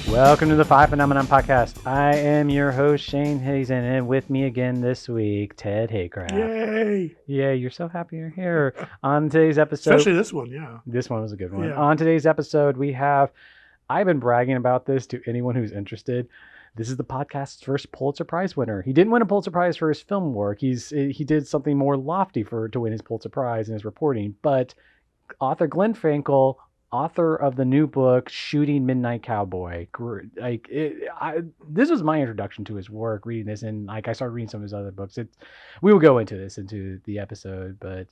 Welcome to the Five Phenomenon Podcast. I am your host, Shane Hazen, and with me again this week, Ted Haycraft. Yay! Yeah, you're so happy you're here. On today's episode... Especially this one, yeah. This one was a good one. Yeah. On today's episode, we have... I've been bragging about this to anyone who's interested. This is the podcast's first Pulitzer Prize winner. He didn't win a Pulitzer Prize for his film work. He did something more lofty to win his Pulitzer Prize in his reporting, but author Glenn Frankel, author of the new book Shooting Midnight Cowboy, this was my introduction to his work, reading this, and I started reading some of his other books. We will go into the episode, but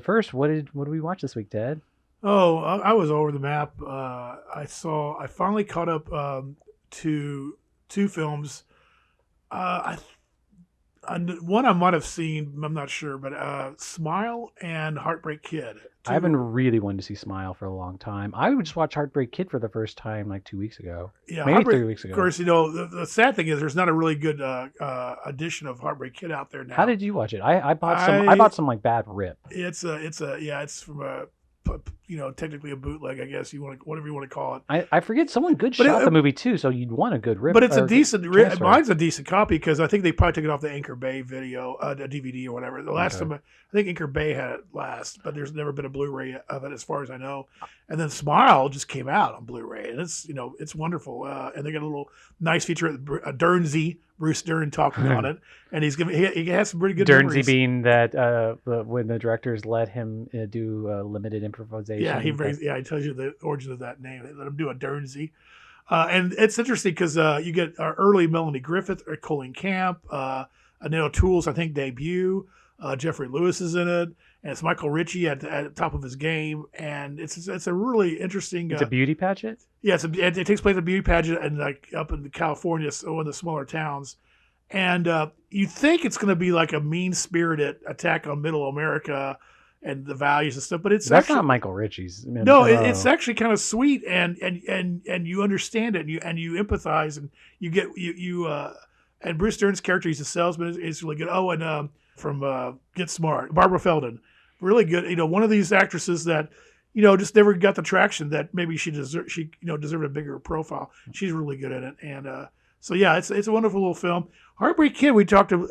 first, what did we watch this week, Ted? Oh, I was all over the map. I finally caught up to two films. One I might have seen, I'm not sure, but Smile and Heartbreak Kid. I've been really wanting to see Smile for a long time. I would just watch Heartbreak Kid for the first time like 2 weeks ago. Yeah, maybe 3 weeks ago. Of course, the sad thing is there's not a really good edition of Heartbreak Kid out there now. How did you watch it? I bought some like bad rip. It's from a technically a bootleg, I guess whatever you want to call it. I forget someone good shot the movie too, so you'd want a good rip. But it's a decent. Mine's a decent copy because I think they probably took it off the Anchor Bay video, the DVD or whatever. The last time I think Anchor Bay had it last, but there's never been a Blu-ray of it as far as I know. And then Smile just came out on Blu-ray, and it's wonderful. And they got a little nice feature, Bruce Dern talking on it, and he has some pretty good. Dernsey being that when the directors let him do limited improvisation. Yeah, he tells you the origin of that name. They let him do a Dernsey. And it's interesting because you get early Melanie Griffith or Colleen Camp, Annette O'Toole's, I think, debut. Jeffrey Lewis is in it, and it's Michael Ritchie at the top of his game. And it's a really interesting. It's a beauty pageant. Yeah, it takes place at a beauty pageant and like up in California, so in the smaller towns. And you think it's going to be like a mean-spirited attack on Middle America and the values and stuff, but that's actually not Michael Ritchie's. It's actually kind of sweet, and you understand it, and you empathize, and you get and Bruce Dern's character, he's a salesman, is really good. Oh, and from Get Smart, Barbara Feldon, really good. One of these actresses that just never got the traction that maybe she deserved a bigger profile. She's really good at it, and so yeah, it's a wonderful little film. Heartbreak Kid, we talked to we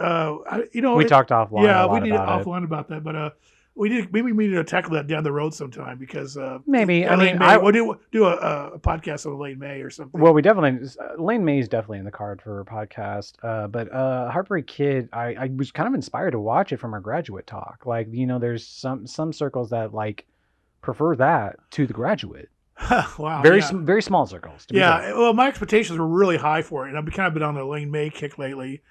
talked offline. Yeah, we need offline about that, but. We need to tackle that down the road sometime because maybe we'll do a podcast on Elaine May or something. Well, Elaine May is definitely in the card for a podcast. But Heartbreak Kid, I was kind of inspired to watch it from our graduate talk. Like there's some circles that like prefer that to The Graduate. Wow, very small circles. Well, my expectations were really high for it, and I've kind of been on the Elaine May kick lately,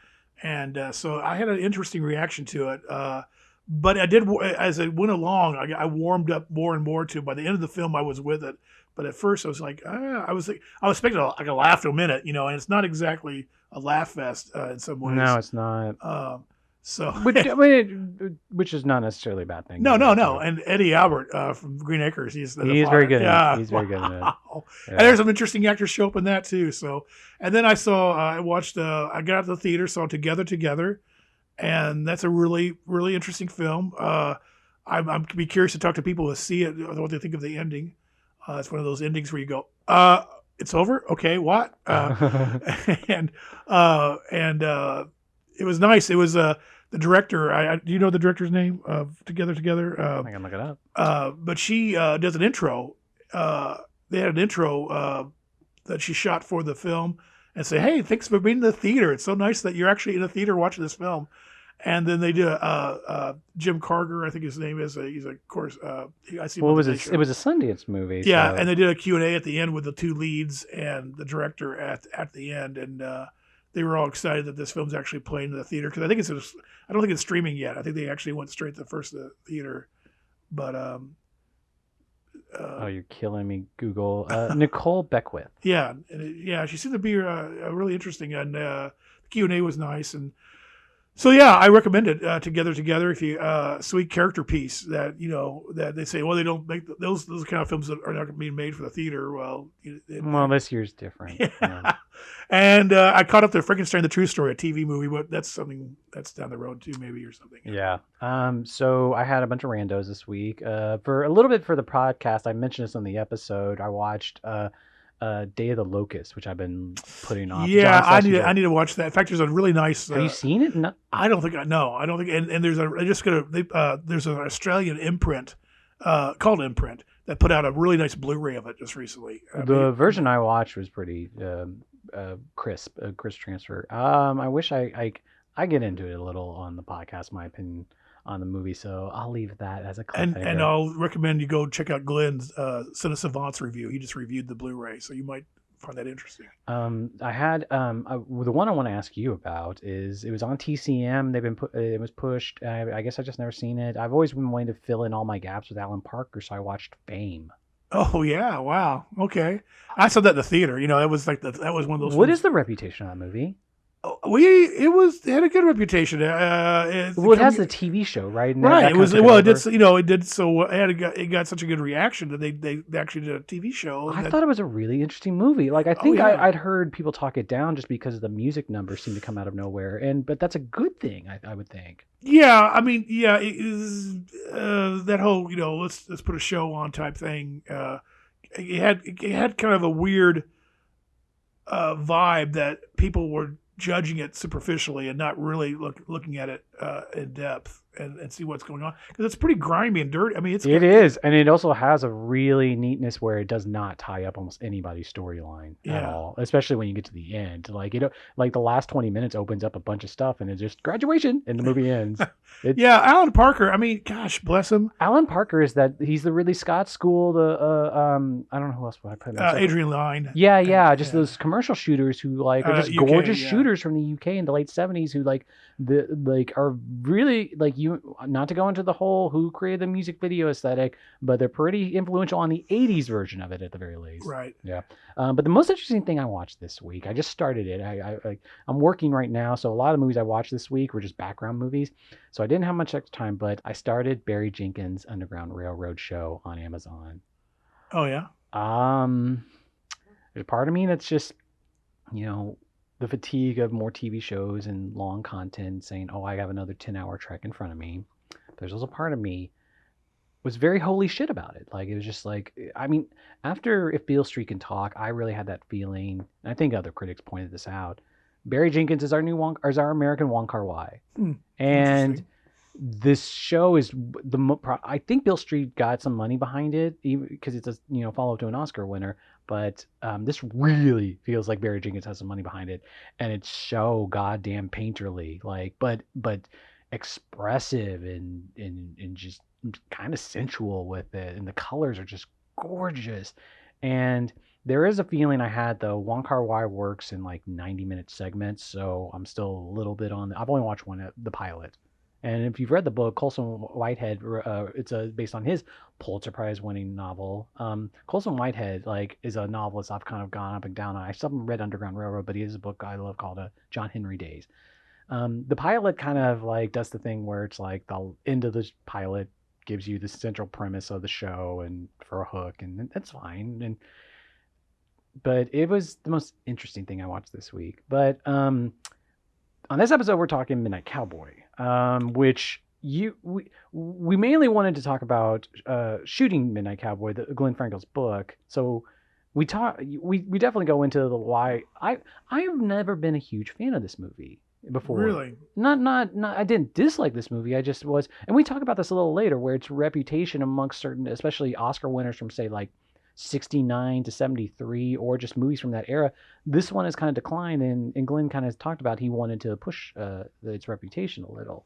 and so I had an interesting reaction to it. But I did, as it went along, I warmed up more and more to it. By the end of the film, I was with it. But at first, I was like, I was expecting like a laugh to a minute, and it's not exactly a laugh fest in some ways. No, it's not. Which is not necessarily a bad thing. No. And Eddie Albert from Green Acres, he is very good. Yeah, he's very good in it. Yeah. And there's some interesting actors show up in that too. So, and then I watched. I got out to the theater, saw Together. And that's a really, really interesting film. I'm be curious to talk to people who see it, what they think of the ending. It's one of those endings where you go, it's over? Okay, what? And it was nice. It was the director. Do you know the director's name of Together? I can look it up. But she does an intro. They had an intro that she shot for the film and say, hey, thanks for being in the theater. It's so nice that you're actually in the theater watching this film. And then they did Jim Carger, I think his name is. He's of course. I see. Well, it was a Sundance movie. Yeah, so. And they did a Q&A at the end with the two leads and the director at the end, and they were all excited that this film's actually playing in the theater because I don't think it's streaming yet. I think they actually went straight to the first theater, but. Oh, you're killing me, Google. Nicole Beckwith. Yeah, she seemed to be really interesting, and the Q&A was nice, and so yeah, I recommend it. Together. If you sweet character piece that that they say, well, they don't make those kind of films that are not being made for the theater. Well, this year's different. Yeah. And I caught up to Frankenstein: The True Story, a TV movie, but that's something that's down the road too, maybe, or something. Yeah. So I had a bunch of randos this week. For a little bit for the podcast, I mentioned this on the episode. I watched Day of the Locust, which I've been putting off. Yeah, John I Schlesinger. need to watch that. In fact, there's a really nice. Have you seen it? No. I don't think I know. I don't think. And there's there's an Australian imprint called Imprint that put out a really nice Blu-ray of it just recently. The version I watched was pretty crisp, a crisp transfer. I wish I get into it a little on the podcast, my opinion on the movie, so I'll leave that as a cliffhanger. And I'll recommend you go check out Glenn's Cine Savant's review. He just reviewed the Blu-ray, so you might find that interesting. I had the one I want to ask you about is it was on TCM. It was pushed. I guess I just never seen it. I've always been wanting to fill in all my gaps with Alan Parker, so I watched Fame. Oh yeah, wow, okay. I saw that in the theater. You know, that was like that was one of those. What is the reputation of that movie? It had a good reputation. It has the TV show, right? And right. That It was kind of it did. You know, it did so. It got such a good reaction that they actually did a TV show. I thought it was a really interesting movie. Like I think yeah. I'd heard people talk it down just because the music numbers seemed to come out of nowhere, but that's a good thing. I would think. Yeah, I mean, yeah, it is that whole let's put a show on type thing. It had kind of a weird vibe that people were judging it superficially and not really looking at it in depth and see what's going on, because it's pretty grimy and dirty. I mean, it is, and it also has a really neatness where it does not tie up almost anybody's storyline at all, especially when you get to the end. Like like the last 20 minutes opens up a bunch of stuff, and it's just graduation, and the movie ends. Yeah, Alan Parker. I mean, gosh, bless him. Alan Parker he's the Ridley Scott school. I don't know who else would I put. Adrian Lyne. Yeah, just those commercial shooters who are just UK, gorgeous shooters from the UK in the late 70s who are really you, not to go into the whole who created the music video aesthetic, but they're pretty influential on the 80s version of it at the very least. Right. Yeah. But the most interesting thing I watched this week, I just started it. I'm working right now, so a lot of the movies I watched this week were just background movies. So I didn't have much extra time, but I started Barry Jenkins' Underground Railroad show on Amazon. Oh yeah. There's a part of me that's just, the fatigue of more TV shows and long content saying, oh, I have another 10-hour trek in front of me. There's also part of me was very holy shit about it. Like, it was just like, I mean, after If Beale Street Can Talk, I really had that feeling, and I think other critics pointed this out. Barry Jenkins is our American Wong Kar-wai. And this show is I think Beale Street got some money behind it because it's a follow-up to an Oscar winner. But this really feels like Barry Jenkins has some money behind it, and it's so goddamn painterly, but expressive and just kind of sensual with it, and the colors are just gorgeous. And there is a feeling I had though. Wong Kar-wai works in like 90-minute segments, so I'm still a little bit on. I've only watched the pilot. And if you've read the book, Colson Whitehead, it's based on his Pulitzer Prize-winning novel. Colson Whitehead, is a novelist I've kind of gone up and down on. I still haven't read Underground Railroad, but he has a book I love called John Henry Days. The pilot kind of does the thing where it's like the end of the pilot gives you the central premise of the show and for a hook, and that's fine. But it was the most interesting thing I watched this week. But on this episode, we're talking Midnight Cowboy. Which we mainly wanted to talk about shooting Midnight Cowboy, Glenn Frankel's book. So we definitely go into the why. I have never been a huge fan of this movie before. Really? Not I didn't dislike this movie. I just was, and we talk about this a little later, where its reputation amongst certain, especially Oscar winners from say 69 to 73, or just movies from that era, this one has kind of declined, and Glenn kind of talked about he wanted to push its reputation a little.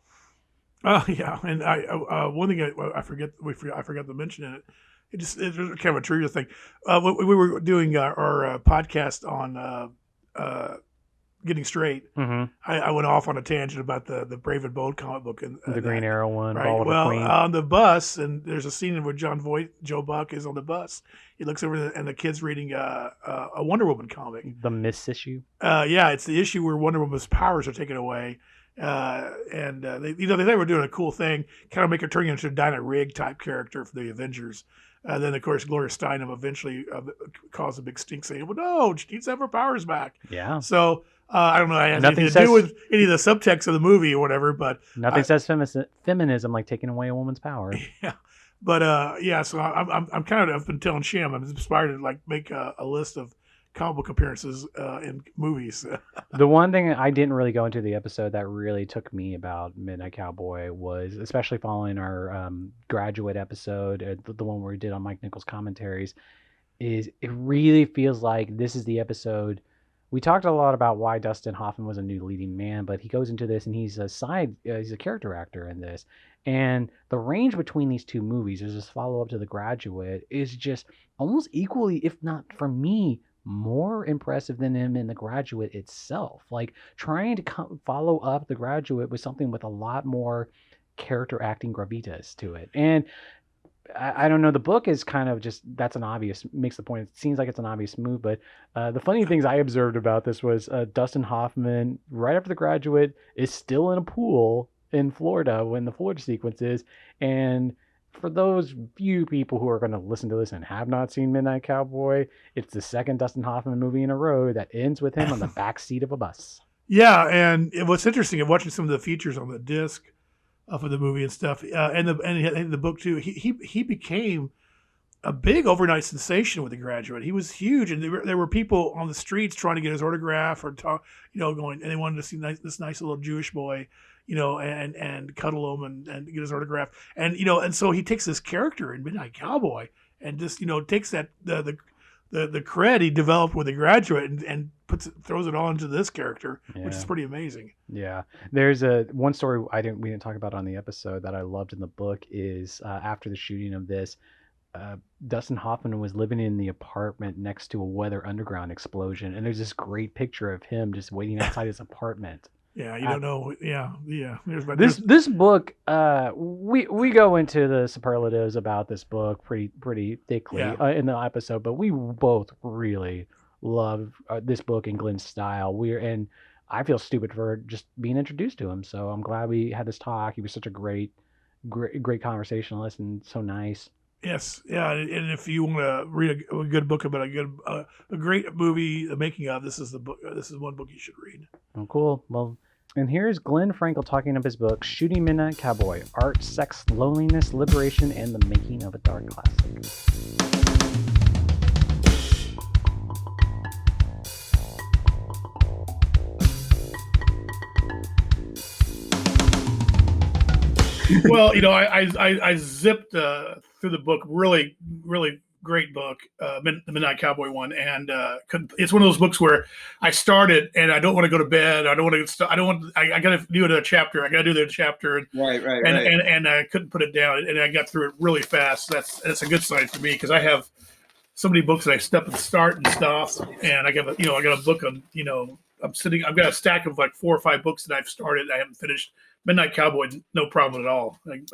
Oh yeah, and one thing I forgot to mention in it. It's kind of a trivia thing. We were doing our podcast on Getting Straight. Mm-hmm. I went off on a tangent about the Brave and Bold comic book and the Green Arrow one. Right. Well, on the bus, and there's a scene where John Voight, Joe Buck, is on the bus. He looks over and the kid's reading a Wonder Woman comic. The Miss issue. Yeah, it's the issue where Wonder Woman's powers are taken away. And they were doing a cool thing, kind of make her turn into a Dinah Rigg type character for the Avengers. Then of course Gloria Steinem eventually caused a big stink, saying, "Well, no, she needs to have her powers back." Yeah. So I don't know. It has nothing to do with any of the subtext of the movie or whatever, but nothing says feminism like taking away a woman's power. Yeah. But yeah, so I'm kind of, I've been telling Sham, I'm inspired to make a list of comic book appearances in movies. The one thing I didn't really go into the episode that really took me about Midnight Cowboy was, especially following our graduate episode, the one where we did on Mike Nichols' commentaries, is it really feels like this is the episode. We talked a lot about why Dustin Hoffman was a new leading man, but he goes into this and he's a character actor in this. And the range between these two movies, as this follow up to The Graduate, is just almost equally, if not for me, more impressive than him in The Graduate itself. Like trying to follow up The Graduate with something with a lot more character acting gravitas to it. And I don't know. The book is kind of just that's an obvious makes the point. It seems like it's an obvious move, but the funny things I observed about this was Dustin Hoffman, right after The Graduate, is still in a pool in Florida when the Florida sequence is. And for those few people who are going to listen to this and have not seen Midnight Cowboy, it's the second Dustin Hoffman movie in a row that ends with him on the back seat of a bus. Yeah, and what's interesting in watching some of the features on the disc for the movie and stuff, and the book too. He became a big overnight sensation with The Graduate. He was huge, and there were people on the streets trying to get his autograph or talk, going, and they wanted to see this nice little Jewish boy, and cuddle him and get his autograph, and so he takes this character in Midnight Cowboy and just takes that the cred he developed with The Graduate and throws it all into this character, which is pretty amazing. Yeah, there's one story we didn't talk about on the episode that I loved in the book is after the shooting of this, Dustin Hoffman was living in the apartment next to a Weather Underground explosion, and there's this great picture of him just waiting outside his apartment. Yeah, you don't know. Yeah. This book, we go into the superlatives about this book pretty thickly in the episode, but we both really love this book and Glenn's style. And I feel stupid for just being introduced to him, so I'm glad we had this talk. He was such a great conversationalist and so nice. Yes, yeah, and if you want to read a good book about a great movie, the making of, this is the book. This is one book you should read. Oh, cool. Well, and here's Glenn Frankel talking of his book, Shooting Midnight Cowboy: Art, Sex, Loneliness, Liberation, and the Making of a Dark Classic. Well, I zipped through the book. Really, really great book, the Midnight Cowboy one, and it's one of those books where I started and I don't want to go to bed. I got to do another chapter. I got to do the chapter, and I couldn't put it down, and I got through it really fast. That's a good sign for me because I have so many books that I start and stop, and I got a book on I've got a stack of like 4 or 5 books that I've started. I haven't finished. Midnight Cowboy, no problem at all. I'm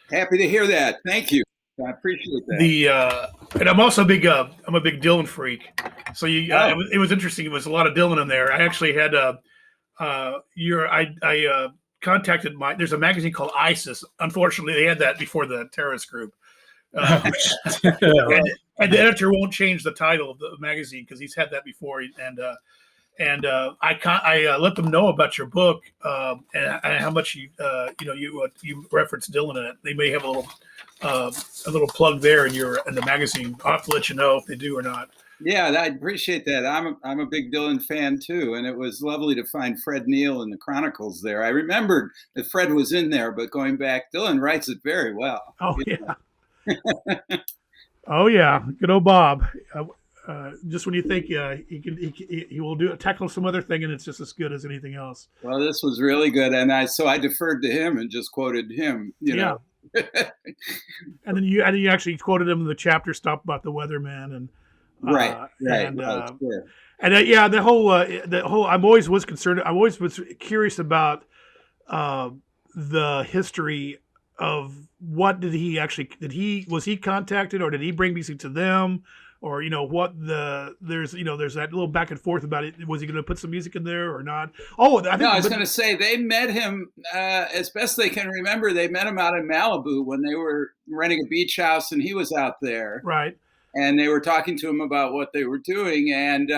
happy to hear that. Thank you. I appreciate that. And I'm also I'm a big Dylan freak. So it was interesting. It was a lot of Dylan in there. I actually had I contacted there's a magazine called ISIS. Unfortunately, they had that before the terrorist group. And the editor won't change the title of the magazine because he's had that before. And I let them know about your book and how much you reference Dylan in it. They may have a little plug there in the magazine. I'll have to let you know if they do or not. Yeah, I appreciate that. I'm a big Dylan fan too, and it was lovely to find Fred Neal in the Chronicles there. I remembered that Fred was in there, but going back, Dylan writes it very well. Oh yeah. Oh yeah, good old Bob. Just when you think he will tackle some other thing and it's just as good as anything else. Well, this was really good, and I deferred to him and just quoted him. You know. And then you actually quoted him in the chapter "Stop About the Weatherman" and right. And the whole I always was concerned. I always was curious about the history of what was he contacted or did he bring music to them? Or there's that little back and forth about it. Was he going to put some music in there or not? Oh, I was going to say they met him as best they can remember. They met him out in Malibu when they were renting a beach house, and he was out there. Right. And they were talking to him about what they were doing, and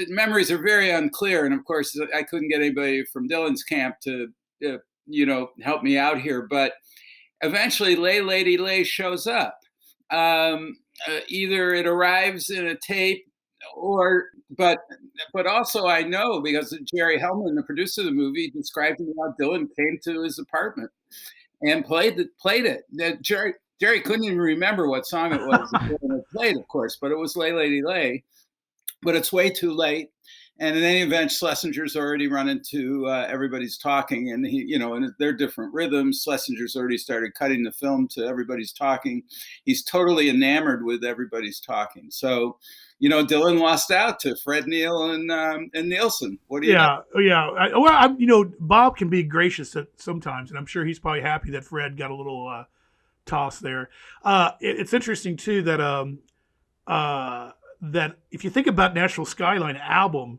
memories are very unclear. And of course, I couldn't get anybody from Dylan's camp to help me out here. But eventually, Lay Lady Lay shows up. either it arrives in a tape or but also I know because Jerry Hellman, the producer of the movie, described to me how Dylan came to his apartment and played it. Jerry couldn't even remember what song it was that Dylan had played, of course, but it was Lay Lady Lay. But it's way too late. And in any event, Schlesinger's already run into Everybody's Talking, and and they're different rhythms. Schlesinger's already started cutting the film to Everybody's Talking. He's totally enamored with Everybody's Talking. So, Dylan lost out to Fred Neil and Nielsen. What do you? Yeah. Bob can be gracious sometimes, and I'm sure he's probably happy that Fred got a little toss there. It's interesting too that if you think about National Skyline album,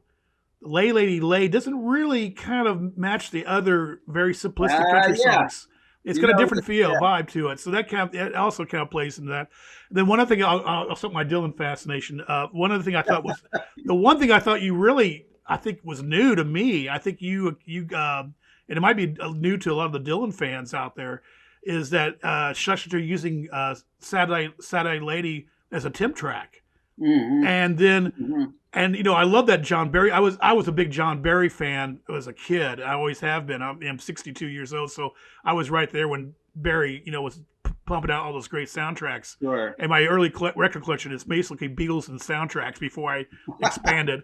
Lay Lady Lay doesn't really kind of match the other very simplistic country songs. It's got a different vibe to it. So it also kind of plays into that. Then one other thing, I'll start my Dylan fascination. One other thing I thought was, the one thing I thought you really, I think was new to me, I think you and it might be new to a lot of the Dylan fans out there, is that Schlesinger using Saturday Lady as a temp track. Mm-hmm. And then, I love that John Barry. I was a big John Barry fan as a kid. I always have been. I'm 62 years old, so I was right there when Barry, was pumping out all those great soundtracks. Sure. And my early record collection is basically Beatles and soundtracks before I expanded.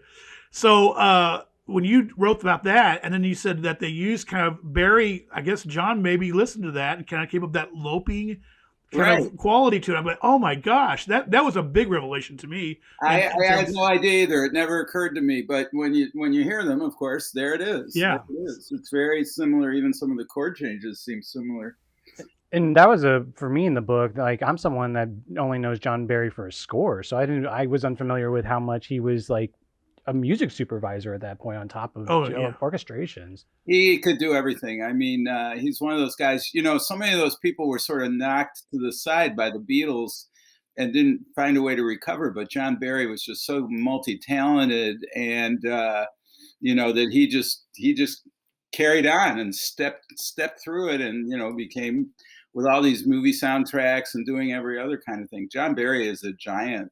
So when you wrote about that, and then you said that they used kind of Barry, I guess John maybe listened to that and kind of came up with that loping kind of quality to it. I'm like, oh my gosh, that was a big revelation to me. I had no idea either. It never occurred to me. But when you hear them, of course, there it is. Yeah, there it is. It's very similar. Even some of the chord changes seem similar. And that was for me in the book, like I'm someone that only knows John Barry for his score, so I was unfamiliar with how much he was like a music supervisor at that point on top of orchestrations. He could do everything. I mean, he's one of those guys, so many of those people were sort of knocked to the side by the Beatles and didn't find a way to recover. But John Barry was just so multi-talented and, that he just carried on and stepped through it and, became with all these movie soundtracks and doing every other kind of thing. John Barry is a giant.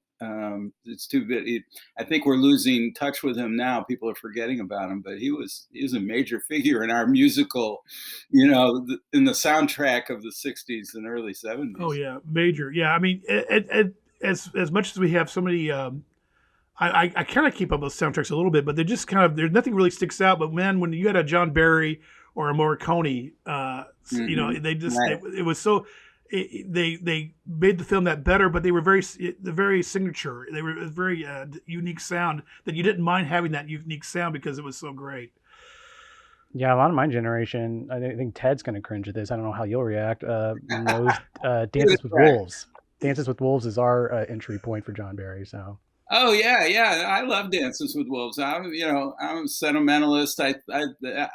It's too big. I think we're losing touch with him now. People are forgetting about him, but he was a major figure in our musical, in the soundtrack of the 60s and early 70s. Oh yeah, major. Yeah, I mean, as much as we have so many, I kind of keep up with soundtracks a little bit, but they're just there's nothing really sticks out. But man, when you had a John Barry or a Morricone, they just it was so. They made the film that better, but they were very signature. They were a very unique sound that you didn't mind having that unique sound because it was so great. Yeah, a lot of my generation, I think Ted's going to cringe at this. I don't know how you'll react. Knows Dances with Wolves. Dances with Wolves is our entry point for John Barry. So. Oh yeah, I love Dances with Wolves. I'm a sentimentalist. I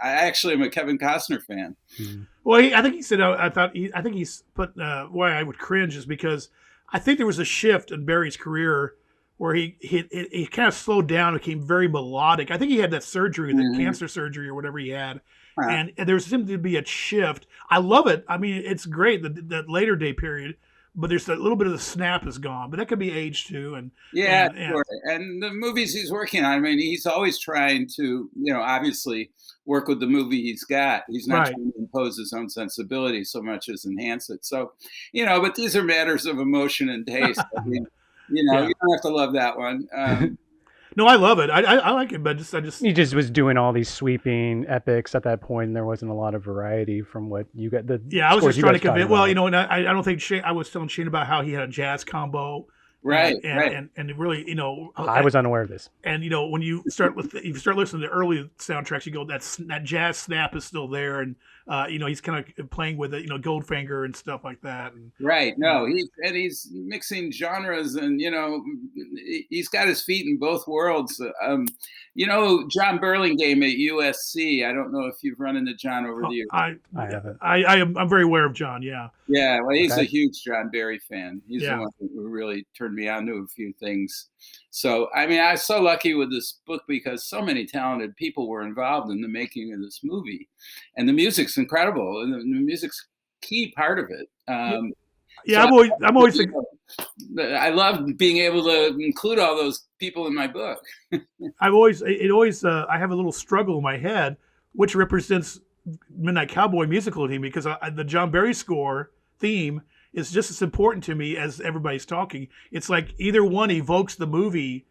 actually am a Kevin Costner fan. Mm-hmm. Well, I think he said. I think he's put. Why I would cringe is because I think there was a shift in Barry's career where he kind of slowed down, became very melodic. I think he had that surgery, that cancer surgery or whatever he had, and there seemed to be a shift. I love it. I mean, it's great that later day period. But there's a little bit of the snap is gone, but that could be age too. And sure. And the movies he's working on, I mean, he's always trying to, obviously work with the movie he's got. He's not trying to impose his own sensibility so much as enhance it. So, but these are matters of emotion and taste. I mean, you don't have to love that one. No, I love it. I like it, but he just was doing all these sweeping epics at that point, and there wasn't a lot of variety from what you got. I was just trying to convince. Well, and I don't think Shane. I was telling Shane about how he had a jazz combo, right? And it really, I was unaware of this. And when you start listening to early soundtracks, you go that jazz snap is still there, and he's kind of playing with it, Goldfinger and stuff like that. And, right. No, he's mixing genres, and he's got his feet in both worlds. John Burlingame at USC. I don't know if you've run into John over the years. I haven't. I'm very aware of John. Yeah. Yeah. Well, he's a huge John Barry fan. He's the one who really turned me on to a few things. So, I mean, I was so lucky with this book because so many talented people were involved in the making of this movie, and the music's incredible. And the music's a key part of it. I'm always thinking. I love being able to include all those people in my book. I have a little struggle in my head, which represents Midnight Cowboy musical theme, because the John Barry score theme is just as important to me as everybody's talking. It's like either one evokes the movie.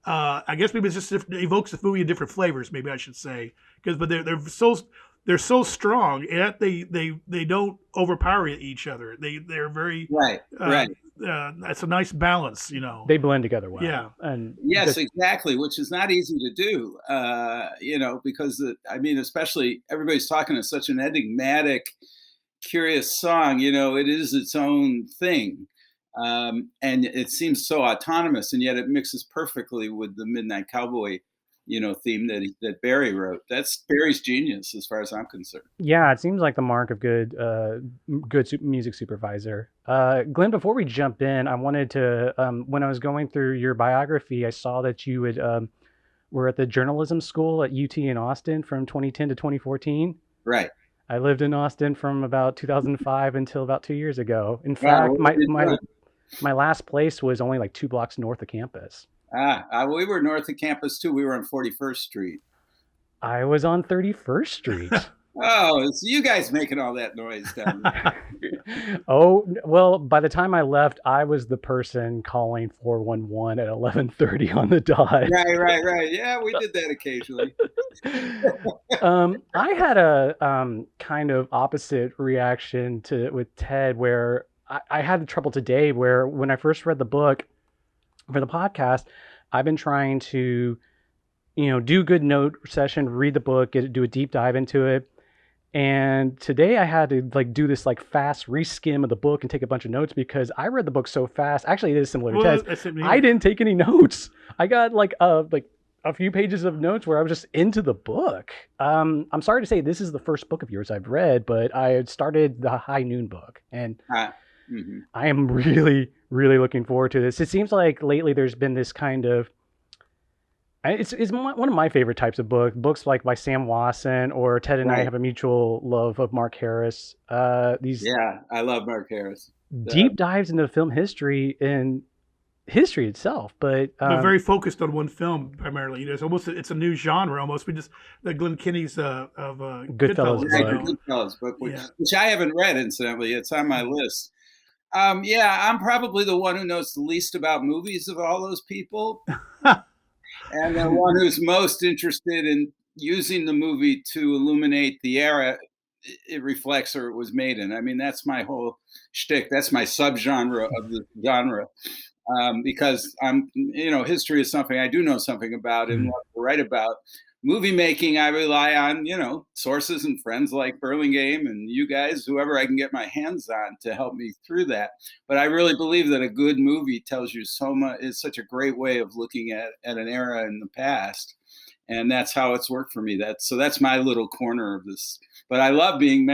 I guess maybe it's just evokes the movie in different flavors. Maybe I should say, but they're so strong, yet they don't overpower each other. They're very right. It's a nice balance, They blend together well. Yeah, and yes, exactly, which is not easy to do. Because especially everybody's talking to such an enigmatic, curious song. It is its own thing. And it seems so autonomous, and yet it mixes perfectly with the Midnight Cowboy, theme that Barry wrote. That's Barry's genius, as far as I'm concerned. Yeah, it seems like the mark of good music supervisor. Glenn, before we jump in, I wanted to, when I was going through your biography, I saw that you were at the journalism school at UT in Austin from 2010 to 2014. Right. I lived in Austin from about 2005 until about 2 years ago. In fact, my last place was only like 2 blocks north of campus. We were north of campus too. We were on 41st Street. I was on 31st Street. Oh, it's you guys making all that noise down there. Oh, well, by the time I left, I was the person calling 411 at 11:30 on the dot. Right. Yeah, we did that occasionally. I had a kind of opposite reaction with Ted, where I had trouble today, where when I first read the book for the podcast, I've been trying to, do a good note session, read the book, do a deep dive into it. And today I had to do this fast reskim of the book and take a bunch of notes, because I read the book so fast. Actually, it is similar to Ted's. I didn't take any notes. I got a few pages of notes where I was just into the book. I'm sorry to say this is the first book of yours I've read, but I had started the High Noon book, and I am really, really looking forward to this. It seems like lately there's been this kind of, it's one of my favorite types of books like by Sam Wasson, or Ted and I have a mutual love of Mark Harris. I love Mark Harris. Deep dives into film history and history itself, but very focused on one film primarily. It's a new genre almost. We just Glenn Kinney's of Goodfellas. Goodfellas book, which I haven't read, incidentally. It's on my list. I'm probably the one who knows the least about movies of all those people. And the one who's most interested in using the movie to illuminate the era it reflects or it was made in. I mean, that's my whole shtick. That's my subgenre of the genre. Because history is something I do know something about and want to write about. Movie making, I rely on, sources and friends like Burlingame and you guys, whoever I can get my hands on to help me through that. But I really believe that a good movie tells you so much, is such a great way of looking at an era in the past. And that's how it's worked for me. That's my little corner of this. But I love being,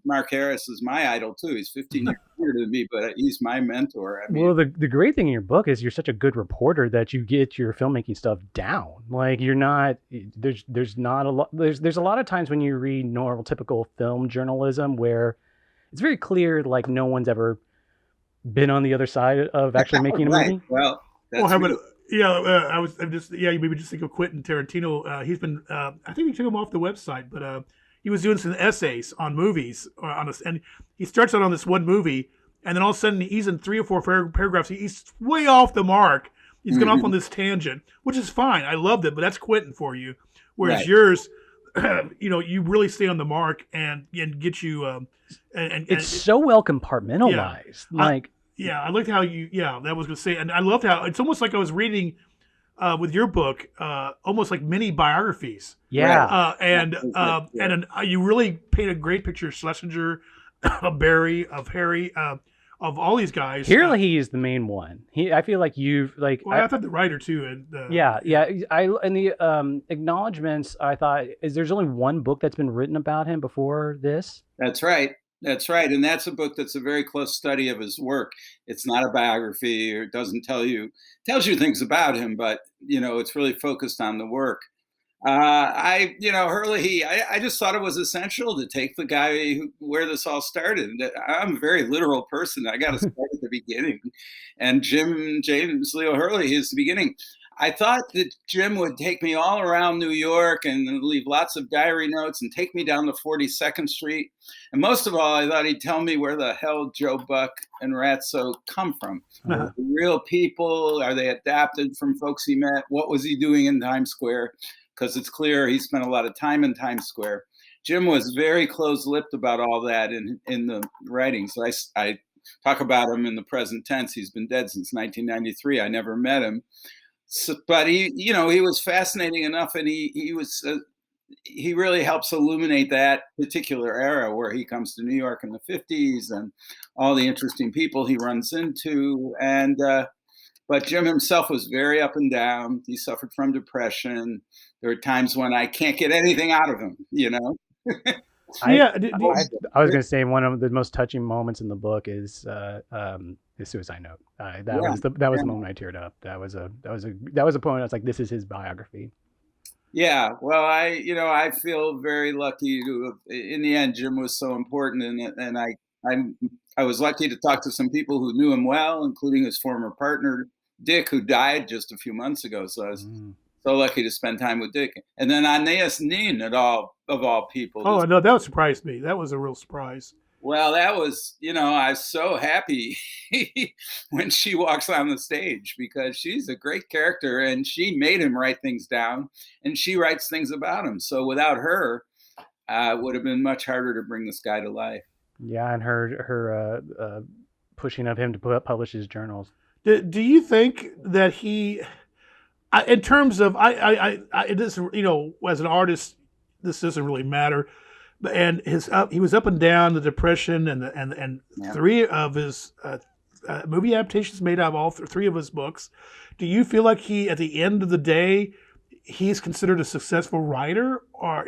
Mark Harris is my idol too. He's 15 years older than me, but he's my mentor. Well, the great thing in your book is you're such a good reporter that you get your filmmaking stuff down. You're not, there's not a lot, there's a lot of times when you read normal, typical film journalism where it's very clear, no one's ever been on the other side of actually making a movie. Well, maybe just think of Quentin Tarantino. He's been, I think he took him off the website, but he was doing some essays on movies, and he starts out on this one movie, and then all of a sudden he's in 3 or 4 paragraphs. He's way off the mark. He's gone off on this tangent, which is fine. I loved it, but that's Quentin for you. Whereas yours, you really stay on the mark and get you. And it's so well compartmentalized. I liked how that was going to say, and I loved how it's almost like I was reading with your book, almost like mini biographies. Yeah. You really paint a great picture of Schlesinger, of Barry, of Harry, of all these guys. Herlihy is the main one. I feel like you've I thought the writer too. And in the acknowledgments, I thought there's only one book that's been written about him before this. That's right. And that's a book that's a very close study of his work. It's not a biography, or it doesn't tells you things about him, but it's really focused on the work. Herlihy, I just thought it was essential to take the guy where this all started. I'm a very literal person. I got to start at at the beginning, and James Leo Herlihy is the beginning. I thought that Jim would take me all around New York and leave lots of diary notes and take me down to 42nd Street. And most of all, I thought he'd tell me where the hell Joe Buck and Ratso come from. Uh-huh. Real people? Are they adapted from folks he met? What was he doing in Times Square? Because it's clear he spent a lot of time in Times Square. Jim was very close-lipped about all that in the writing. So I talk about him in the present tense. He's been dead since 1993. I never met him. So, but he was fascinating enough, and he really helps illuminate that particular era where he comes to New York in the 50s and all the interesting people he runs into. And but Jim himself was very up and down. He suffered from depression. There were times when I can't get anything out of him, Yeah. I was going to say one of the most touching moments in the book is the suicide note. Was the moment I teared up. That was a point. I was like, this is his biography. Yeah, well, I feel very lucky to. In the end, Jim was so important, and I was lucky to talk to some people who knew him well, including his former partner Dick, who died just a few months ago. So I was so lucky to spend time with Dick, and then Anais Nin, of all people. Oh, no, that surprised me. That was a real surprise. Well, that was, I was so happy when she walks on the stage, because she's a great character and she made him write things down and she writes things about him. So without her, it would have been much harder to bring this guy to life. Yeah, and her pushing of him to publish his journals. Do you think that he, in terms of, it isn't, as an artist, this doesn't really matter. And he was up and down, the depression, and three of his movie adaptations made out of all three of his books. Do you feel like he, at the end of the day, he's considered a successful writer, or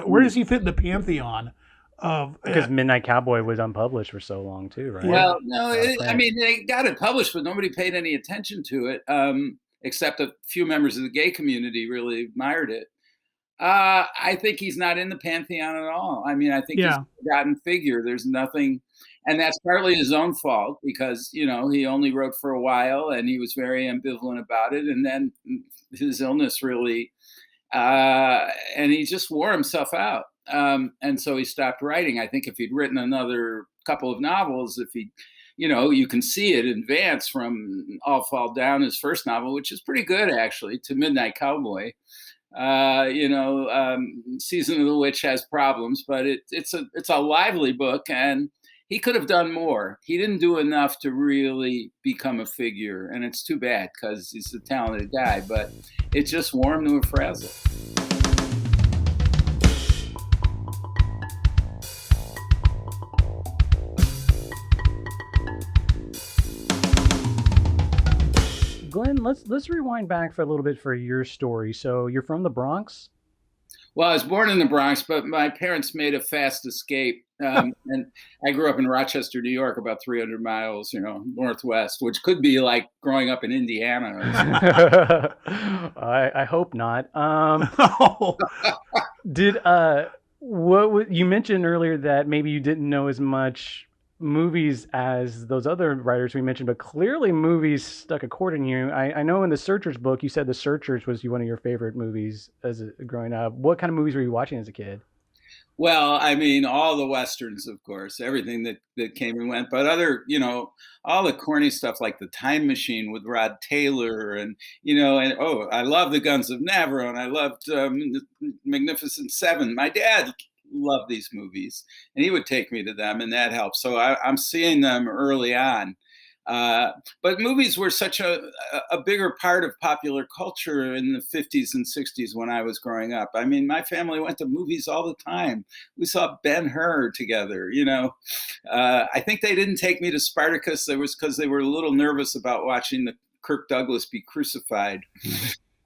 where does he fit in the pantheon of? Because Midnight Cowboy was unpublished for so long too, right? Well, no, they got it published, but nobody paid any attention to it, except a few members of the gay community really admired it. I think he's not in the pantheon at all. I mean, I think he's a forgotten figure. There's nothing, and that's partly his own fault, because, he only wrote for a while and he was very ambivalent about it. And then his illness really, and he just wore himself out. And so he stopped writing. I think if he'd written another couple of novels, if he, you can see it advance from All Fall Down, his first novel, which is pretty good actually, to Midnight Cowboy. Season of the Witch has problems, but it's a lively book, and he could have done more. He didn't do enough to really become a figure, and it's too bad, because he's a talented guy, but it just wore him to a frazzle. Glenn, let's rewind back for a little bit for your story. So you're from the Bronx? Well, I was born in the Bronx, but my parents made a fast escape. And I grew up in Rochester, New York, about 300 miles, northwest, which could be like growing up in Indiana. I hope not. You mentioned earlier that maybe you didn't know as much movies as those other writers we mentioned, but clearly movies stuck a chord in you. I know in the Searchers book, you said The Searchers was one of your favorite movies growing up. What kind of movies were you watching as a kid? Well, I mean, all the Westerns, of course, everything that came and went, but other, all the corny stuff like The Time Machine with Rod Taylor, and, I love The Guns of Navarone, and I loved Magnificent Seven. My dad loved these movies, and he would take me to them, and that helped. So I'm seeing them early on. But movies were such a bigger part of popular culture in the 50s and 60s when I was growing up. I mean, my family went to movies all the time. We saw Ben-Hur together, I think they didn't take me to Spartacus. It was because they were a little nervous about watching the Kirk Douglas be crucified.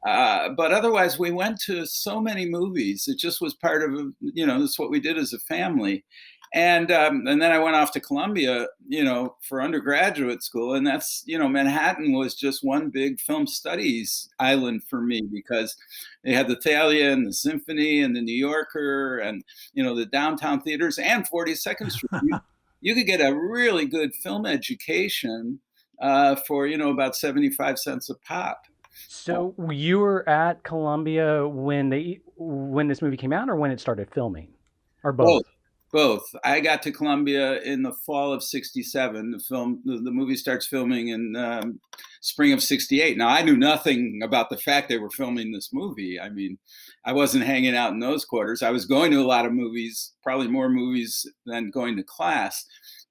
But otherwise, we went to so many movies. It just was part of, that's what we did as a family. And then I went off to Columbia, for undergraduate school. And that's, Manhattan was just one big film studies island for me, because they had the Thalia and the Symphony and the New Yorker and, the downtown theaters and 42nd Street. you could get a really good film education for, about 75 cents a pop. So you were at Columbia when this movie came out, or when it started filming, or both? Both. I got to Columbia in the fall of '67. The movie starts filming in spring of '68. Now, I knew nothing about the fact they were filming this movie. I mean, I wasn't hanging out in those quarters. I was going to a lot of movies, probably more movies than going to class.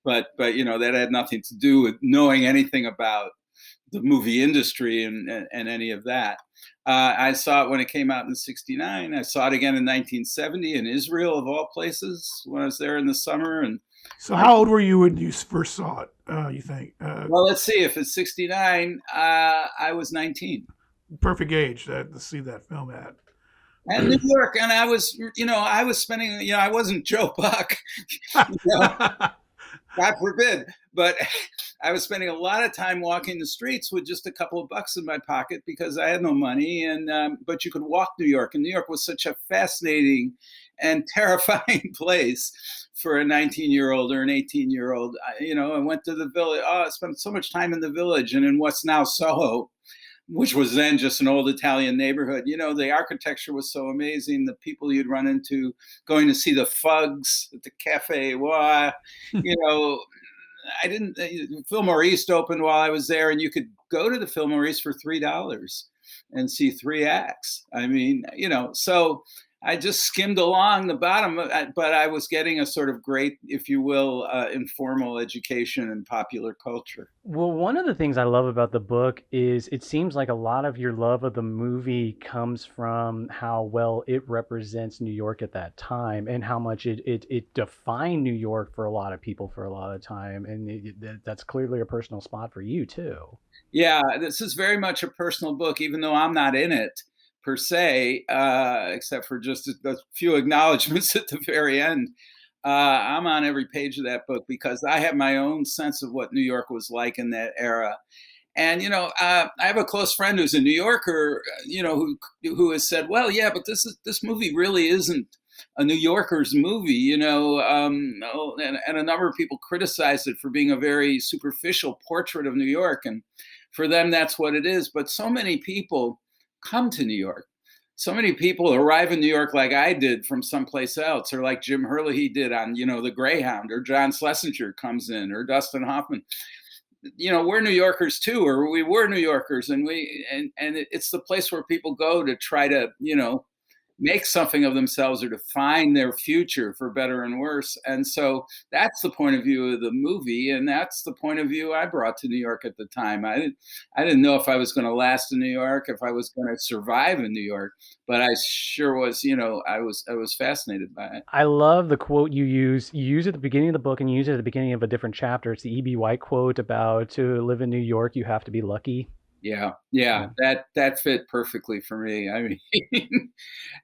But that had nothing to do with knowing anything about the movie industry and any of that. I saw it when it came out in '69. I saw it again in 1970 in Israel, of all places, when I was there in the summer. And So how old were you when you first saw it, you think? well, let's see. If it's '69, I was 19. Perfect age to see that film at. And New York, and I was spending, I wasn't Joe Buck, God forbid, but I was spending a lot of time walking the streets with just a couple of bucks in my pocket because I had no money. And but you could walk New York, and New York was such a fascinating and terrifying place for a 19-year-old or an 18-year-old. I went to the Village. Oh, I spent so much time in the Village and in what's now Soho, which was then just an old Italian neighborhood. The architecture was so amazing. The people you'd run into going to see the Fugs at the Cafe Wa, I didn't. Fillmore East opened while I was there, and you could go to the Fillmore East for $3 and see 3 acts. I mean, so I just skimmed along the bottom, but I was getting a sort of great, if you will, informal education in popular culture. Well, one of the things I love about the book is it seems like a lot of your love of the movie comes from how well it represents New York at that time, and how much it defined New York for a lot of people for a lot of time. And that's clearly a personal spot for you too. Yeah, this is very much a personal book, even though I'm not in it per se, except for just a few acknowledgments at the very end. I'm on every page of that book because I have my own sense of what New York was like in that era. And I have a close friend who's a New Yorker, who has said, "Well, yeah, but this movie really isn't a New Yorker's movie," and a number of people criticized it for being a very superficial portrait of New York, and for them, that's what it is. But so many people come to New York. So many people arrive in New York like I did from someplace else, or like Jim Herlihy did on, the Greyhound, or John Schlesinger comes in, or Dustin Hoffman. We're New Yorkers too, or we were New Yorkers, and it's the place where people go to try to, make something of themselves or to find their future, for better and worse. And so that's the point of view of the movie, and that's the point of view I brought to New York at the time. I didn't know if I was going to last in New York, if I was going to survive in New York, but I sure was. I was fascinated by it. I love the quote you use. You use it at the beginning of the book, and you use it at the beginning of a different chapter. It's the E.B. White quote about, to live in New York, you have to be lucky. Yeah, that fit perfectly for me. I mean,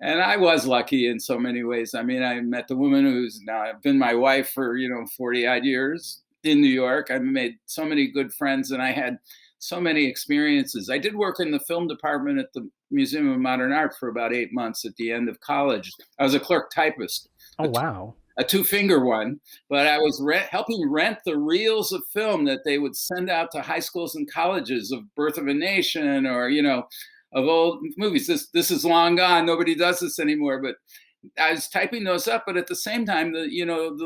and I was lucky in so many ways. I mean, I met the woman who's now been my wife for 40 odd years in New York. I made so many good friends, and I had so many experiences. I did work in the film department at the Museum of Modern Art for about 8 months at the end of college. I was a clerk typist. Oh, wow. A 2-finger one, but I was helping rent the reels of film that they would send out to high schools and colleges of Birth of a Nation, or of old movies. This is long gone. Nobody does this anymore. But I was typing those up, but at the same time, the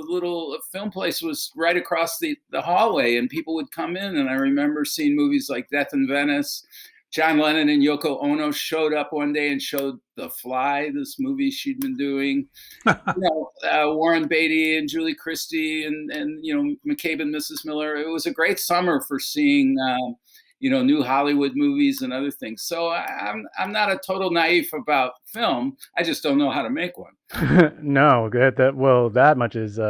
little film place was right across the hallway, and people would come in. And I remember seeing movies like Death in Venice. John Lennon and Yoko Ono showed up one day and showed The Fly, this movie she'd been doing. Warren Beatty and Julie Christie and McCabe and Mrs. Miller. It was a great summer for seeing new Hollywood movies and other things. So I'm not a total naif about film. I just don't know how to make one. No, good. That much is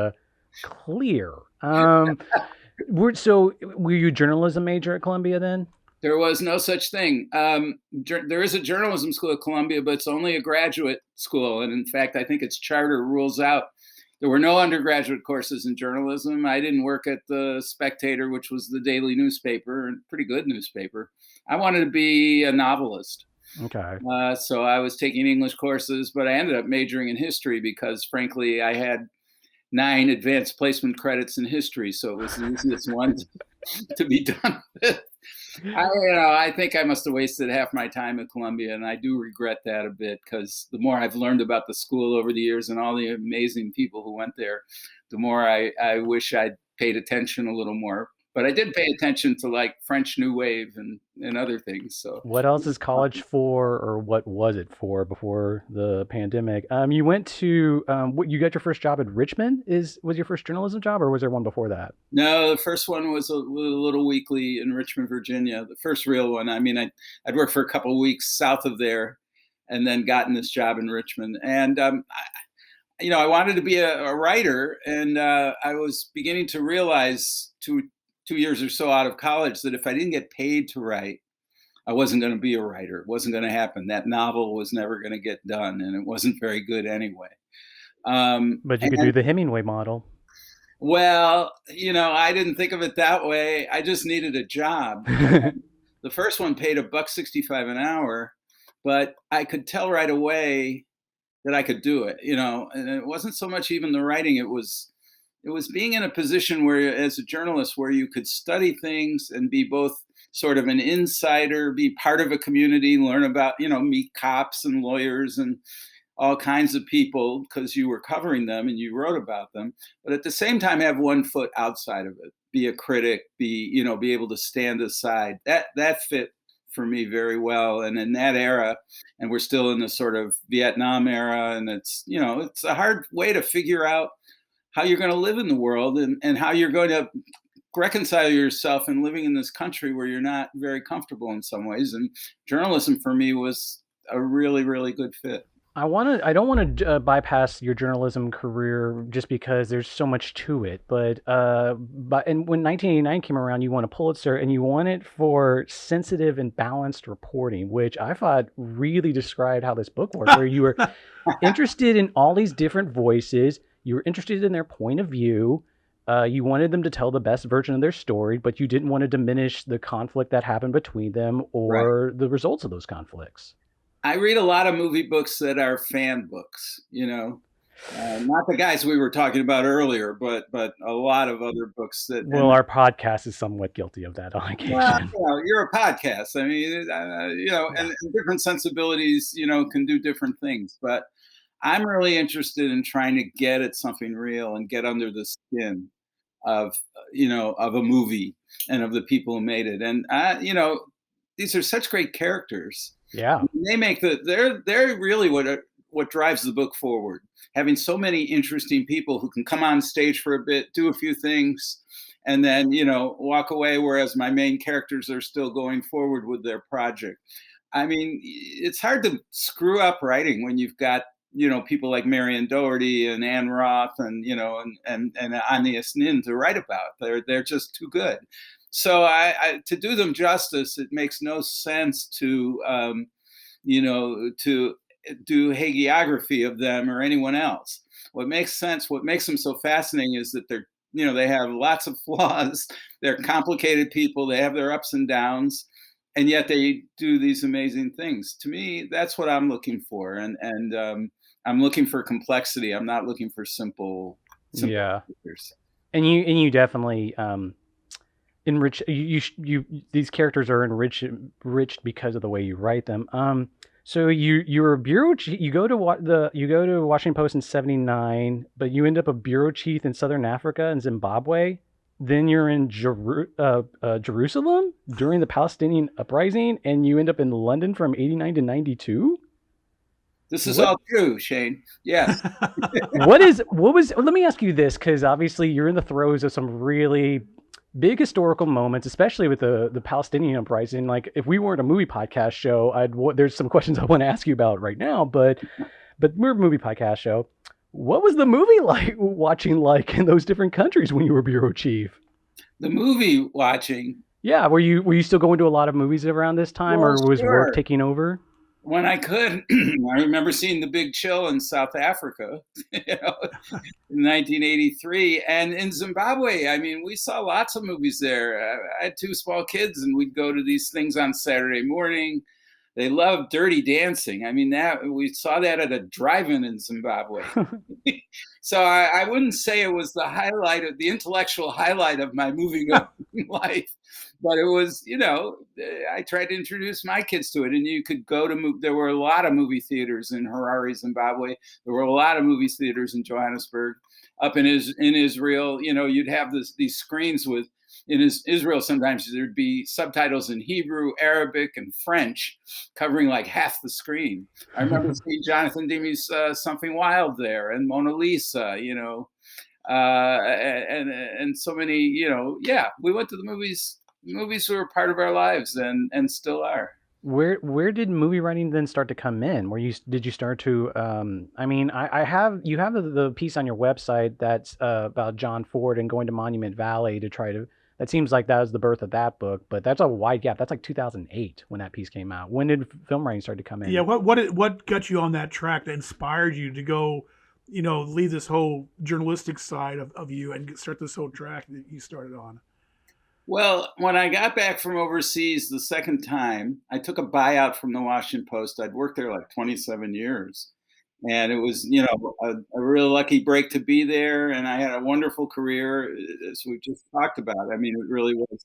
clear. So were you a journalism major at Columbia then? There was no such thing. There is a journalism school at Columbia, but it's only a graduate school. And in fact, I think its charter rules out. There were no undergraduate courses in journalism. I didn't work at the Spectator, which was the daily newspaper, and pretty good newspaper. I wanted to be a novelist. Okay. So I was taking English courses, but I ended up majoring in history because, frankly, I had 9 advanced placement credits in history, so it was the easiest one to be done with. I think I must have wasted half my time at Columbia, and I do regret that a bit, because the more I've learned about the school over the years and all the amazing people who went there, the more I wish I'd paid attention a little more. But I did pay attention to like French New Wave and other things. So What else is college for, or what was it for before the pandemic? You went to you got your first job in Richmond. Was your first journalism job, or was there one before that? no, the first one was a little weekly in Richmond, Virginia. The first real one. I mean, I'd worked for a couple of weeks south of there, and then gotten this job in Richmond. And I wanted to be a writer, and I was beginning to realize 2 years or so out of college that if I didn't get paid to write, I wasn't going to be a writer. It wasn't going to happen. That novel was never going to get done, and it wasn't very good anyway. But you could do the Hemingway model. Well, I didn't think of it that way. I just needed a job. The first one paid $1.65 an hour, but I could tell right away that I could do it, and it wasn't so much even the writing. It was being in a position where, as a journalist, where you could study things and be both sort of an insider, be part of a community, learn about, meet cops and lawyers and all kinds of people because you were covering them and you wrote about them, but at the same time have one foot outside of it, be a critic, be able to stand aside. That fit for me very well. And in that era, and we're still in the sort of Vietnam era, and it's a hard way to figure out how you're going to live in the world, and how you're going to reconcile yourself in living in this country where you're not very comfortable in some ways. And journalism for me was a really, really good fit. I don't want to bypass your journalism career just because there's so much to it. But when 1989 came around, you won a Pulitzer, and you won it for sensitive and balanced reporting, which I thought really described how this book worked, where you were interested in all these different voices. You were interested in their point of view. You wanted them to tell the best version of their story, but you didn't want to diminish the conflict that happened between them or the results of those conflicts. I read a lot of movie books that are fan books, not the guys we were talking about earlier, but a lot of other books that. Well, our podcast is somewhat guilty of that on occasion. Well, you're a podcast. I mean, and different sensibilities, can do different things. But I'm really interested in trying to get at something real and get under the skin of a movie and of the people who made it. And these are such great characters. Yeah, they make they're really what drives the book forward. Having so many interesting people who can come on stage for a bit, do a few things, and then walk away. Whereas my main characters are still going forward with their project. I mean, it's hard to screw up writing when you've got people like Marion Doherty and Anne Roth and and Anias Nin to write about. They're just too good. So I to do them justice, it makes no sense to to do hagiography of them or anyone else. What makes sense, what makes them so fascinating, is that they're they have lots of flaws. They're complicated people. They have their ups and downs, and yet they do these amazing things. To me, that's what I'm looking for, and I'm looking for complexity. I'm not looking for simple characters. And you definitely enrich these characters are enriched because of the way you write them. So you're a bureau chief. You go to Washington Post in '79, but you end up a bureau chief in Southern Africa and Zimbabwe. Then you're in Jerusalem during the Palestinian uprising, and you end up in London from '89 to '92. This is all true, Shane. Yes. Let me ask you this, because obviously you're in the throes of some really big historical moments, especially with the Palestinian uprising. Like, if we weren't a movie podcast show, there's some questions I want to ask you about right now, but we're a movie podcast show. What was the movie watching in those different countries when you were bureau chief? The movie watching? Yeah, were you still going to a lot of movies around this time, or was work taking over? When I could. I remember seeing The Big Chill in South Africa, in 1983, and in Zimbabwe. I mean, we saw lots of movies there. I had 2 small kids, and we'd go to these things on Saturday morning. They love Dirty Dancing. I mean, that we saw that at a drive-in in Zimbabwe. So I wouldn't say it was the intellectual highlight of my movie life, but it was, I tried to introduce my kids to it, and you could go to there were a lot of movie theaters in Harare, Zimbabwe. There were a lot of movie theaters in Johannesburg. Up in Israel, you'd have these screens with. In Israel, sometimes there'd be subtitles in Hebrew, Arabic, and French, covering like half the screen. I remember seeing Jonathan Demme's Something Wild there, and Mona Lisa, and so many, we went to the movies. Movies were part of our lives, and still are. Where did movie writing then start to come in? Did you start to you have the piece on your website that's about John Ford and going to Monument Valley to try to. That seems like that was the birth of that book, but that's a wide gap. That's like 2008 when that piece came out. When did film writing start to come in? Yeah, what got you on that track that inspired you to go, leave this whole journalistic side of you and start this whole track that you started on? Well, when I got back from overseas the second time, I took a buyout from the Washington Post. I'd worked there like 27 years. And it was, a real lucky break to be there. And I had a wonderful career, as we've just talked about. I mean, it really was.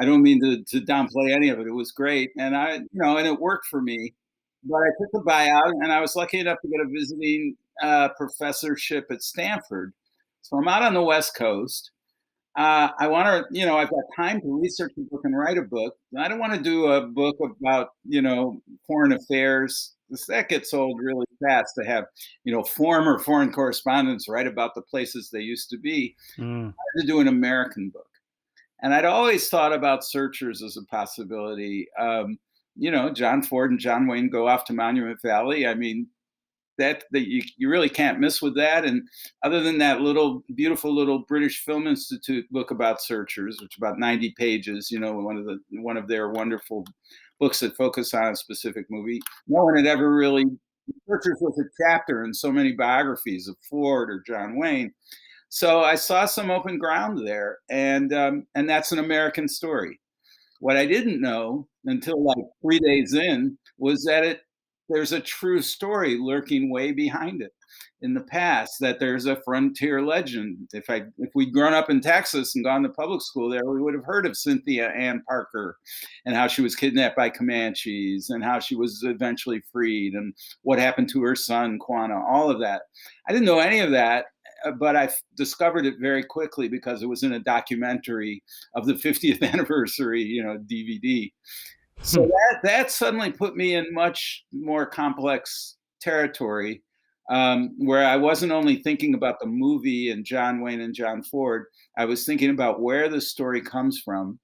I don't mean to downplay any of it. It was great. And and it worked for me. But I took the buyout, and I was lucky enough to get a visiting professorship at Stanford. So I'm out on the West Coast. I want to, I've got time to research a book and write a book. I don't want to do a book about, foreign affairs. That gets old really fast to have, former foreign correspondents write about the places they used to be. I had to do an American book. And I'd always thought about searchers as a possibility. John Ford and John Wayne go off to Monument Valley. I mean, that you really can't miss with that. And other than that beautiful little British Film Institute book about searchers, which is about 90 pages, one of their wonderful books that focus on a specific movie, no one had ever really. Searchers was a chapter in so many biographies of Ford or John Wayne. So I saw some open ground there, and that's an American story. What I didn't know until like 3 days in was that there's a true story lurking way behind it in the past, that there's a frontier legend. If we'd grown up in Texas and gone to public school there, we would have heard of Cynthia Ann Parker and how she was kidnapped by Comanches and how she was eventually freed and what happened to her son, Quanah, all of that. I didn't know any of that, but I discovered it very quickly because it was in a documentary of the 50th anniversary, DVD. So that suddenly put me in much more complex territory, where I wasn't only thinking about the movie and John Wayne and John Ford. I was thinking about where the story comes from,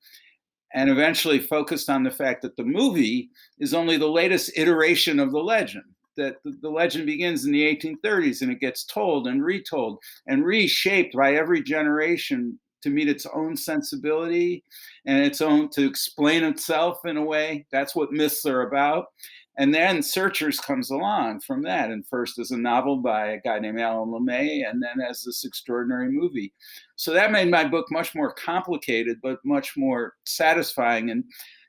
and eventually focused on the fact that the movie is only the latest iteration of the legend. That the legend begins in the 1830s and it gets told and retold and reshaped by every generation to meet its own sensibility and to explain itself in a way. That's what myths are about. And then Searchers comes along from that, and first as a novel by a guy named Alan LeMay, and then as this extraordinary movie. So that made my book much more complicated, but much more satisfying, and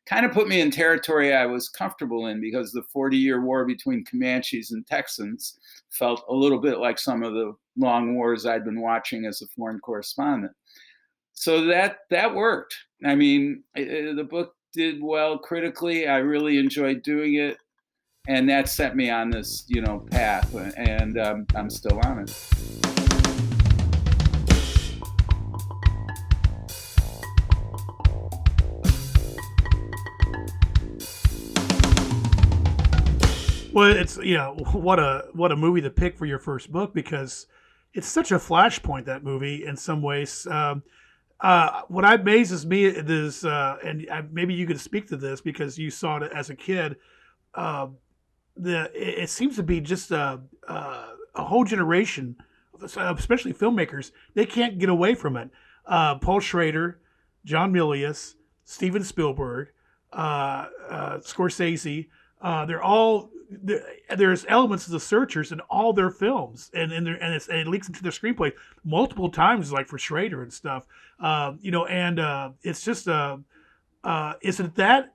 kind of put me in territory I was comfortable in, because the 40-year war between Comanches and Texans felt a little bit like some of the long wars I'd been watching as a foreign correspondent. So that worked. I mean, the book did well critically. I really enjoyed doing it. And that set me on this, path. And I'm still on it. Well, it's what a movie to pick for your first book, because it's such a flashpoint, that movie, in some ways. What amazes me is, and maybe you could speak to this because you saw it as a kid. It seems to be just a whole generation, especially filmmakers. They can't get away from it. Paul Schrader, John Milius, Steven Spielberg, Scorsese. There's elements of the Searchers in all their films, and it leaks into their screenplay multiple times, like for Schrader and stuff. It's just isn't that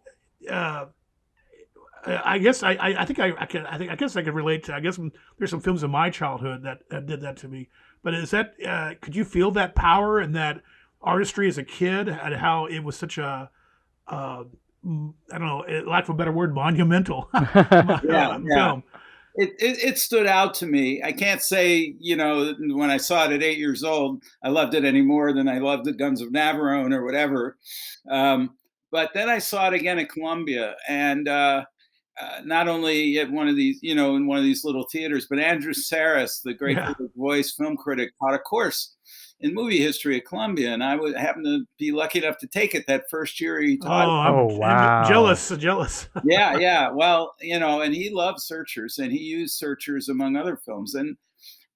I guess I think I guess I can relate to. I guess there's some films in my childhood that did that to me. But is that could you feel that power and that artistry as a kid, and how it was such a I don't know, lack of a better word, monumental Yeah, yeah. film? It stood out to me. I can't say, when I saw it at 8 years old, I loved it any more than I loved the Guns of Navarone or whatever. But then I saw it again at Columbia, and not only at one of these, in one of these little theaters, but Andrew Sarris, the great Yeah. Public Voice film critic, taught a course in movie history at Columbia, and I would happen to be lucky enough to take it that first year he Oh, taught. Oh, I'm wow. jealous. Yeah, yeah. Well, and he loved Searchers, and he used Searchers among other films. And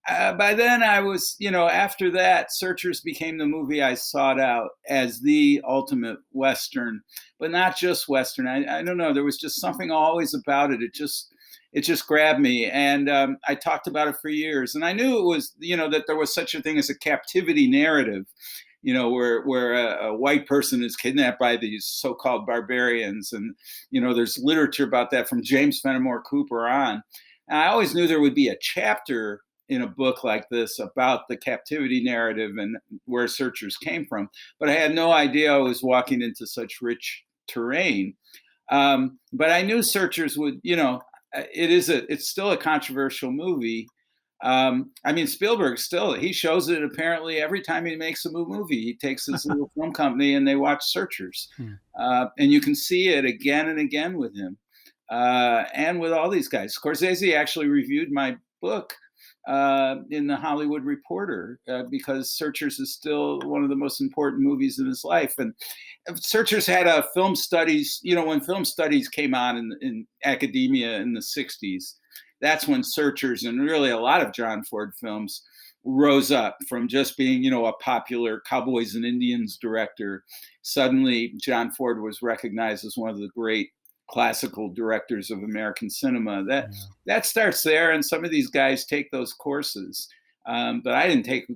by then, I was, after that, Searchers became the movie I sought out as the ultimate Western, but not just Western. I don't know. There was just something always about it. It just grabbed me, and I talked about it for years. And I knew it was, that there was such a thing as a captivity narrative, where a white person is kidnapped by these so-called barbarians, and there's literature about that from James Fenimore Cooper on. And I always knew there would be a chapter in a book like this about the captivity narrative and where Searchers came from, but I had no idea I was walking into such rich terrain. But I knew Searchers would, it's still a controversial movie. I mean, Spielberg he shows it apparently every time he makes a movie. He takes his little film company and they watch Searchers. And you can see it again and again with him, and with all these guys. Scorsese actually reviewed my book in the Hollywood Reporter, because Searchers is still one of the most important movies in his life. And Searchers had a film studies, when film studies came on in academia in the 60s, that's when Searchers and really a lot of John Ford films rose up from just being, a popular cowboys and Indians director. Suddenly, John Ford was recognized as one of the great classical directors of American cinema. That starts there, and some of these guys take those courses. But I didn't take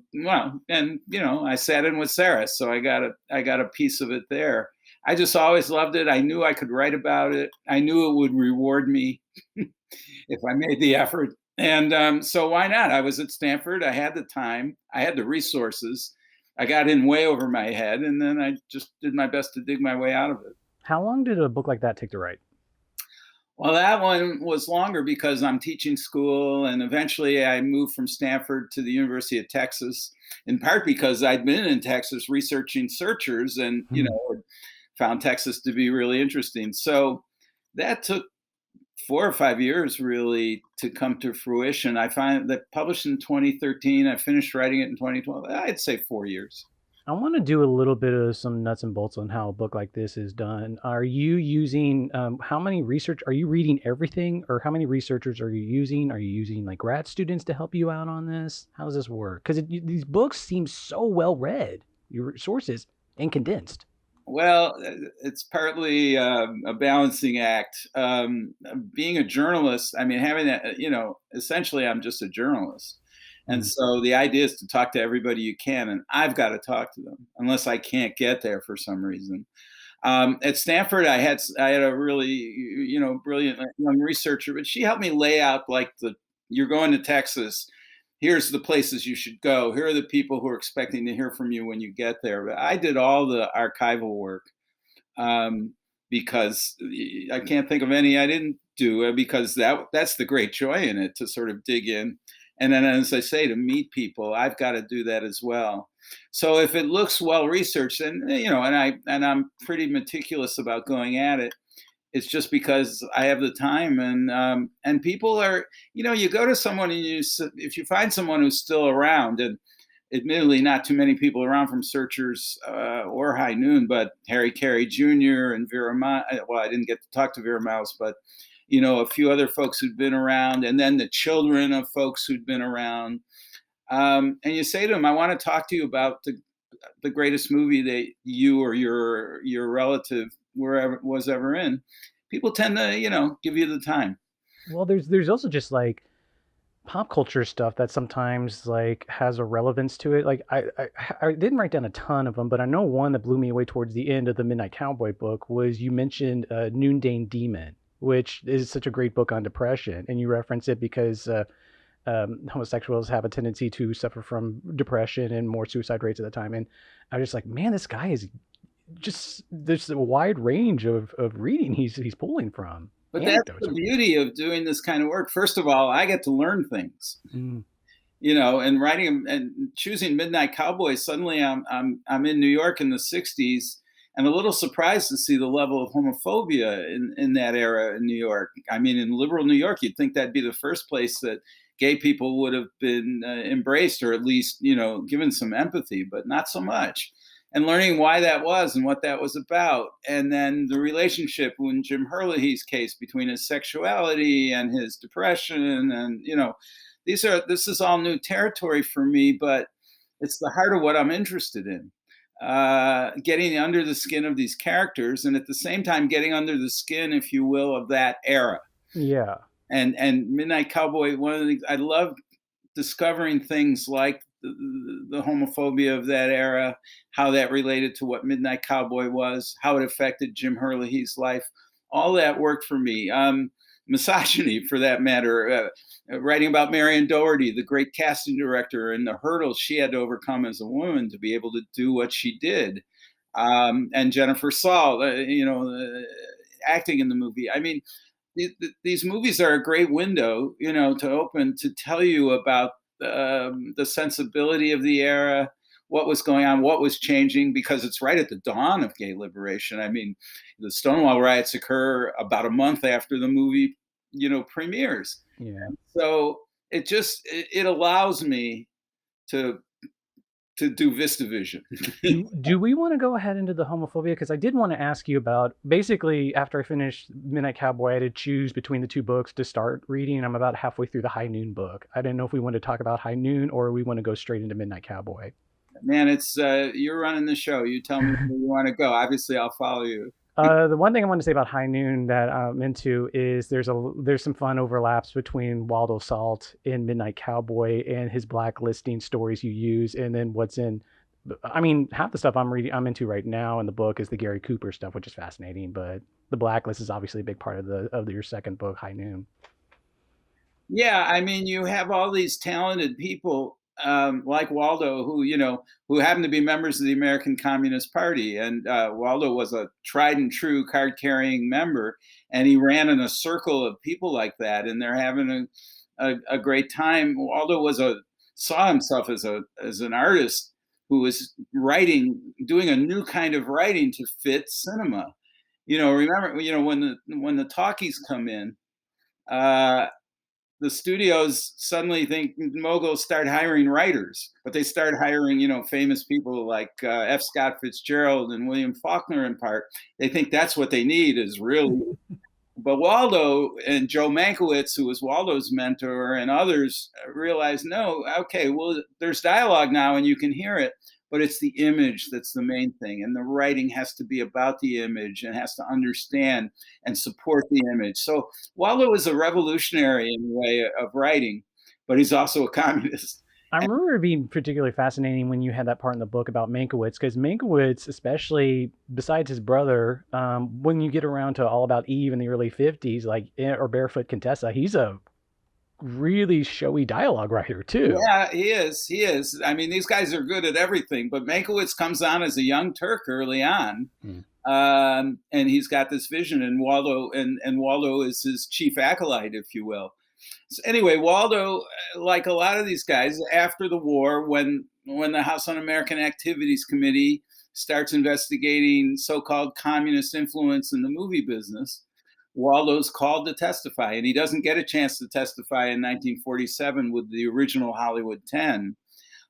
and I sat in with Sarah, so I got a piece of it there. I just always loved it. I knew I could write about it. I knew it would reward me if I made the effort. And so why not? I was at Stanford. I had the time. I had the resources. I got in way over my head, and then I just did my best to dig my way out of it. How long did a book like that take to write? Well, that one was longer because I'm teaching school, and eventually I moved from Stanford to the University of Texas, in part because I'd been in Texas researching Searchers and, found Texas to be really interesting. So that took 4 or 5 years really to come to fruition. I find that published in 2013, I finished writing it in 2012. I'd say 4 years. I want to do a little bit of some nuts and bolts on how a book like this is done. Are you using, are you reading everything, or how many researchers are you using? Are you using like grad students to help you out on this? How does this work? Because these books seem so well read, your sources, and condensed. Well, it's partly a balancing act. Being a journalist, I mean, having that, essentially I'm just a journalist. And so the idea is to talk to everybody you can, and I've got to talk to them unless I can't get there for some reason. At Stanford, I had a really, brilliant young researcher, but she helped me lay out you're going to Texas. Here's the places you should go. Here are the people who are expecting to hear from you when you get there. But I did all the archival work, because I can't think of any I didn't do, because that's the great joy in it, to sort of dig in. And then, as I say, to meet people, I've got to do that as well. So if it looks well researched, and and I'm pretty meticulous about going at it, it's just because I have the time, and people are, you go to someone, and if you find someone who's still around, and admittedly not too many people around from Searchers or High Noon, but Harry Carey Jr. and Vera Miles. Well, I didn't get to talk to Vera Miles, but a few other folks who'd been around, and then the children of folks who'd been around. And you say to them, I want to talk to you about the greatest movie that you or your relative was ever in. People tend to, give you the time. Well, there's also just like pop culture stuff that sometimes like has a relevance to it. Like I didn't write down a ton of them, but I know one that blew me away towards the end of the Midnight Cowboy book was, you mentioned Noonday Demon, which is such a great book on depression. And you reference it because homosexuals have a tendency to suffer from depression and more suicide rates at the time. And I was just like, man, this guy is just, there's a wide range of reading he's pulling from. But that's the beauty of doing this kind of work. First of all, I get to learn things. And writing and choosing Midnight Cowboy. Suddenly, I'm in New York in the '60s, and a little surprised to see the level of homophobia in that era in New York. I mean, in liberal New York, you'd think that'd be the first place that gay people would have been embraced, or at least given some empathy, but not so much. And learning why that was and what that was about, and then the relationship in Jim Herlihy's case between his sexuality and his depression, and this is all new territory for me, but it's the heart of what I'm interested in. Getting under the skin of these characters, and at the same time getting under the skin, if you will, of that era. Yeah. And Midnight Cowboy, one of the things I love discovering things like the homophobia of that era, how that related to what Midnight Cowboy was, how it affected Jim Herlihy's life. All that worked for me. Misogyny, for that matter. Writing about Marion Doherty, the great casting director, and the hurdles she had to overcome as a woman to be able to do what she did. And Jennifer Saul, acting in the movie. I mean, these movies are a great window, to open to tell you about the sensibility of the era, what was going on, what was changing, because it's right at the dawn of gay liberation. I mean, the Stonewall riots occur about a month after the movie, premieres. Yeah. So it allows me to do VistaVision. do we want to go ahead into the homophobia? Because I did want to ask you about, basically, after I finished Midnight Cowboy, I had to choose between the two books to start reading. I'm about halfway through the High Noon book. I didn't know if we wanted to talk about High Noon or we want to go straight into Midnight Cowboy. Man, it's you're running the show. You tell me where you want to go. Obviously, I'll follow you. The one thing I want to say about High Noon that I'm into is there's some fun overlaps between Waldo Salt in Midnight Cowboy and his blacklisting stories you use, and then what's in. I mean, half the stuff I'm into right now in the book is the Gary Cooper stuff, which is fascinating. But the blacklist is obviously a big part of your second book, High Noon. Yeah, I mean, you have all these talented people like Waldo, who happen to be members of the American Communist Party. And Waldo was a tried and true card-carrying member, and he ran in a circle of people like that, and they're having a great time. Waldo saw himself as an artist who was doing a new kind of writing to fit cinema. Remember, when the talkies come in, the studios suddenly think moguls start hiring writers, but they start hiring, famous people like F. Scott Fitzgerald and William Faulkner in part. They think that's what they need is really. But Waldo and Joe Mankiewicz, who was Waldo's mentor, and others realized, no, okay, well, there's dialogue now and you can hear it, but it's the image that's the main thing. And the writing has to be about the image and has to understand and support the image. So Waldo is a revolutionary in the way of writing, but he's also a communist. I remember it being particularly fascinating when you had that part in the book about Mankiewicz, because Mankiewicz, especially besides his brother, when you get around to All About Eve in the early 50s, or Barefoot Contessa, he's a really showy dialogue writer too. Yeah, he is. I mean, these guys are good at everything, but Mankiewicz comes on as a young Turk early on. And he's got this vision, and Waldo is his chief acolyte, if you will. So anyway, Waldo, like a lot of these guys, after the war, when the House Un-American Activities Committee starts investigating so-called communist influence in the movie business, Waldo's called to testify, and he doesn't get a chance to testify in 1947 with the original Hollywood 10.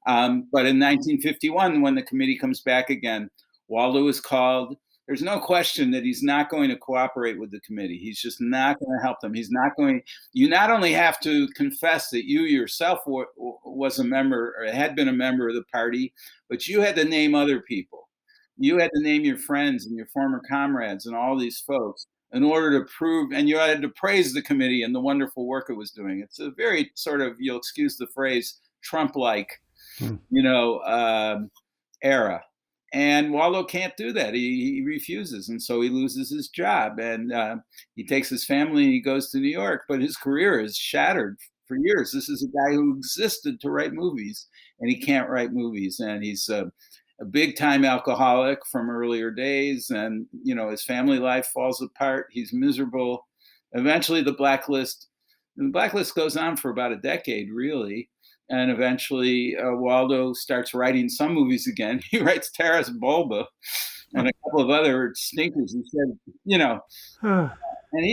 But in 1951, when the committee comes back again, Waldo is called. There's no question that he's not going to cooperate with the committee. He's just not going to help them. He's not going. You not only have to confess that you yourself was a member or had been a member of the party, but you had to name other people. You had to name your friends and your former comrades and all these folks in order to prove, and you had to praise the committee and the wonderful work it was doing. It's a very sort of, you'll excuse the phrase, Trump-like, era. And Waldo can't do that. He refuses, and so he loses his job, and he takes his family and he goes to New York. But his career is shattered for years. This is a guy who existed to write movies, and he can't write movies, and he's a big time alcoholic from earlier days, and his family life falls apart. He's miserable. Eventually, the blacklist goes on for about a decade, really. And eventually, Waldo starts writing some movies again. He writes Taras Bulba and a couple of other stinkers. He said, and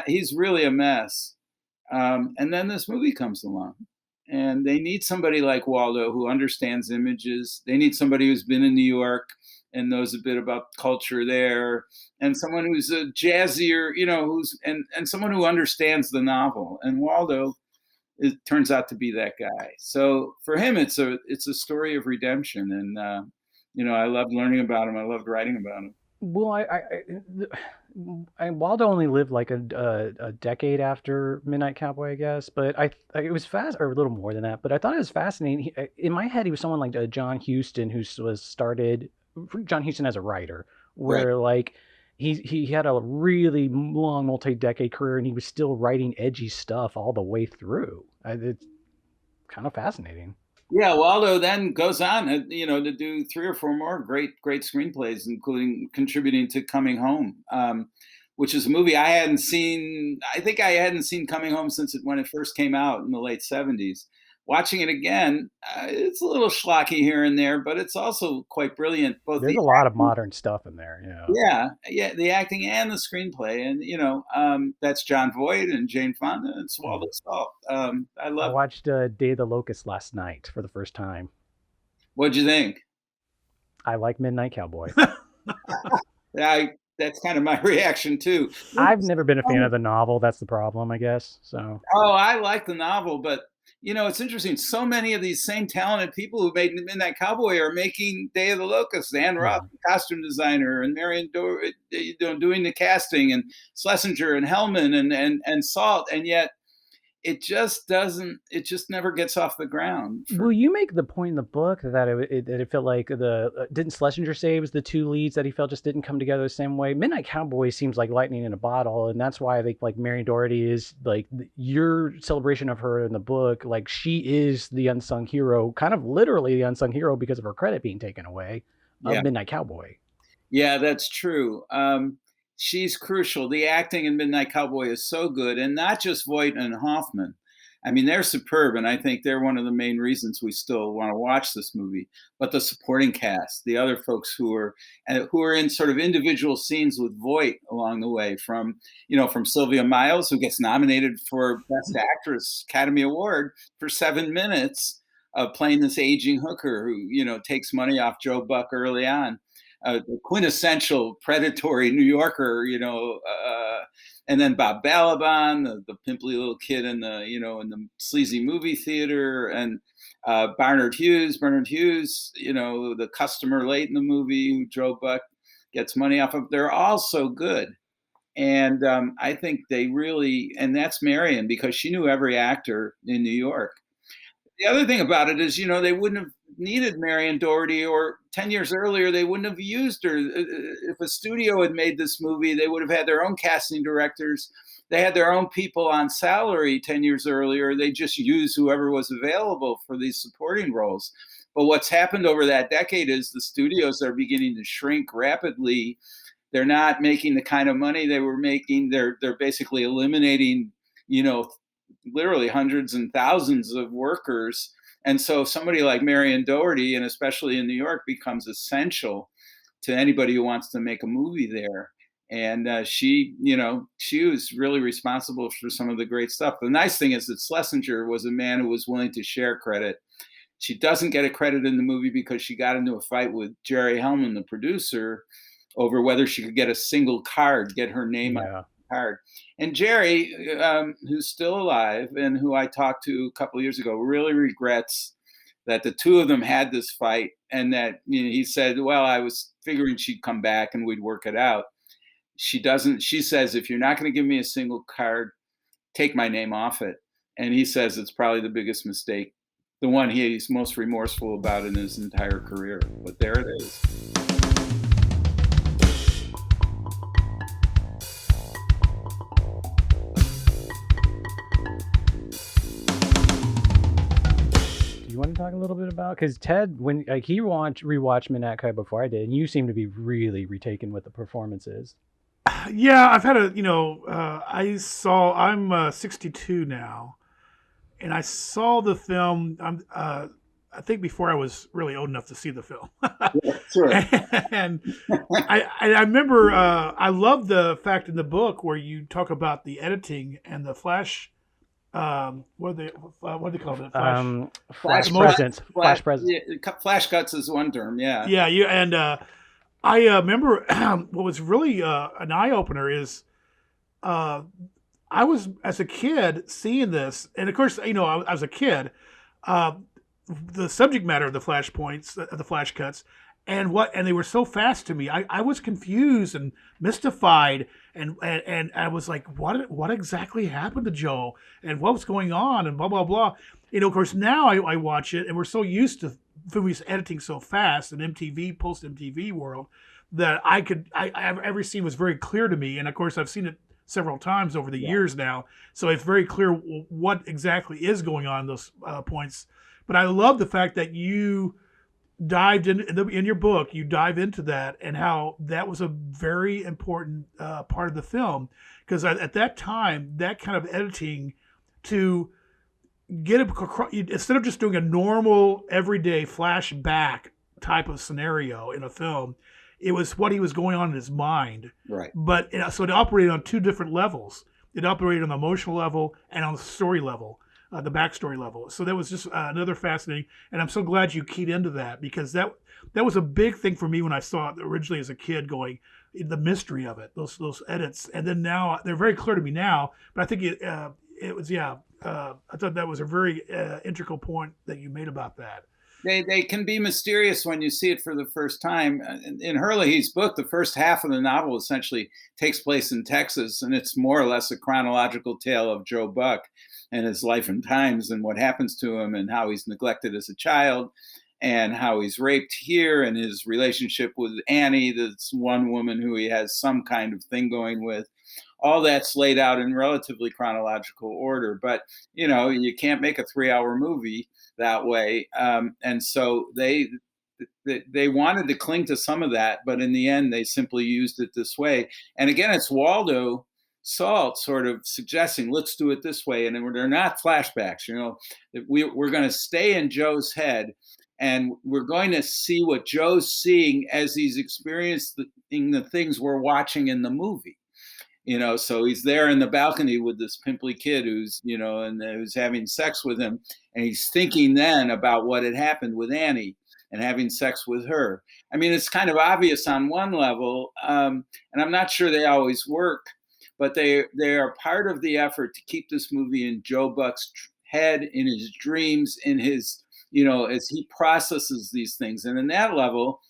he's really a mess. And then this movie comes along, and they need somebody like Waldo who understands images. They need somebody who's been in New York and knows a bit about culture there, and someone who's a jazzier, and someone who understands the novel. And Waldo, it turns out to be that guy. So for him, it's a story of redemption, and I loved learning about him. I loved writing about him. Well, Waldo only lived like a decade after Midnight Cowboy, I guess. But it was fast, or a little more than that. But I thought it was fascinating. In my head, he was someone like John Huston, who was started John Huston as a writer, where like he had a really long multi-decade career, and he was still writing edgy stuff all the way through. It's kind of fascinating. Yeah, Waldo then goes on, to do 3 or 4 more great screenplays, including contributing to Coming Home, which is a movie I hadn't seen. I think I hadn't seen Coming Home since when it first came out in the late '70s. Watching it again, it's a little schlocky here and there, but it's also quite brilliant. There's a lot of modern stuff in there. Yeah, the acting and the screenplay, and that's John Voight and Jane Fonda. It's Waldo Salt. I watched Day of the Locust last night for the first time. What'd you think? I like Midnight Cowboy. That's kind of my reaction too. I've never been a fan of the novel. That's the problem, I guess. So. Oh, I like the novel, but it's interesting. So many of these same talented people who made Midnight Cowboy are making Day of the Locust. Ann Roth, costume designer, and Marion doing the casting, and Schlesinger and Hellman and Salt, and yet it just never gets off the ground. Well, you make the point in the book that it felt like didn't Schlesinger say it was the 2 leads that he felt just didn't come together the same way? Midnight Cowboy seems like lightning in a bottle, and that's why I think like Marion Doherty is like your celebration of her in the book. Like she is the unsung hero, kind of literally the unsung hero because of her credit being taken away of Midnight Cowboy. Yeah, that's true. She's crucial. The acting in Midnight Cowboy is so good, and not just Voight and Hoffman. I mean, they're superb, and I think they're one of the main reasons we still want to watch this movie. But the supporting cast, the other folks who are in sort of individual scenes with Voight along the way, from Sylvia Miles, who gets nominated for Best Actress Academy Award for 7 minutes of playing this aging hooker who takes money off Joe Buck early on. The quintessential predatory New Yorker, and then Bob Balaban, the pimply little kid in the sleazy movie theater, and Barnard Hughes, the customer late in the movie who Joe Buck gets money off of. They're all so good. And I think they really, and that's Marion, because she knew every actor in New York. The other thing about it is, they wouldn't have needed Marion Doherty, or 10 years earlier, they wouldn't have used her. If a studio had made this movie, they would have had their own casting directors. They had their own people on salary 10 years earlier. They just used whoever was available for these supporting roles. But what's happened over that decade is the studios are beginning to shrink rapidly. They're not making the kind of money they were making. They're basically eliminating, literally hundreds and thousands of workers. And so somebody like Marion Doherty, and especially in New York, becomes essential to anybody who wants to make a movie there. And she was really responsible for some of the great stuff. The nice thing is that Schlesinger was a man who was willing to share credit. She doesn't get a credit in the movie because she got into a fight with Jerry Hellman, the producer, over whether she could get a single card, get her name on the card. And Jerry, who's still alive and who I talked to a couple of years ago, really regrets that the two of them had this fight, and that he said, well, I was figuring she'd come back and we'd work it out. She doesn't. She says, if you're not going to give me a single card, take my name off it. And he says it's probably the biggest mistake, the one he's most remorseful about in his entire career. But there it is. talk a little bit about? Because Ted, when like he rewatched Midnight Cowboy before I did, and you seem to be really retaken with the performances. Yeah, I've had I'm 62 now, and I saw the film. I think before I was really old enough to see the film. Yeah, sure. And I remember I love the fact in the book where you talk about the editing and the flash. What do they call it? Flash presence. Flash presence. Yeah, flash cuts is one term. Yeah. Yeah, you and I remember what was really an eye opener is I was as a kid seeing this, and of course, I was a kid. The subject matter of the flashpoints, the flash cuts, and they were so fast to me. I was confused and mystified, and I was like, what exactly happened to Joe, and what was going on, and blah blah blah. Of course, now I watch it, and we're so used to movies editing so fast in MTV, post MTV world, that every scene was very clear to me, and of course I've seen it several times over the years now, so it's very clear what exactly is going on in those points. But I love the fact that you dived in your book, you dive into that and how that was a very important part of the film. Because at that time, that kind of editing to get it across, instead of just doing a normal everyday flashback type of scenario in a film, it was what he was going on in his mind. Right. But so it operated on two different levels. It operated on the emotional level and on the story level. The backstory level. So that was just another fascinating, and I'm so glad you keyed into that, because that was a big thing for me when I saw it originally as a kid, going the mystery of it, those edits, and then now they're very clear to me now. But I think it was I thought that was a very integral point that you made about that. They can be mysterious when you see it for the first time. In Herlihy's book, the first half of the novel essentially takes place in Texas, and it's more or less a chronological tale of Joe Buck and his life and times and what happens to him and how he's neglected as a child and how he's raped here and his relationship with Annie, this one woman who he has some kind of thing going with. All that's laid out in relatively chronological order, but you can't make a 3-hour movie that way. And so they wanted to cling to some of that, but in the end, they simply used it this way. And again, it's Waldo Salt sort of suggesting, let's do it this way. And they're not flashbacks, we're going to stay in Joe's head, and we're going to see what Joe's seeing as he's experiencing the things we're watching in the movie. So he's there in the balcony with this pimply kid who's having sex with him. And he's thinking then about what had happened with Annie and having sex with her. I mean, it's kind of obvious on one level, and I'm not sure they always work, but they are part of the effort to keep this movie in Joe Buck's head, in his dreams, in his, as he processes these things. And in that level,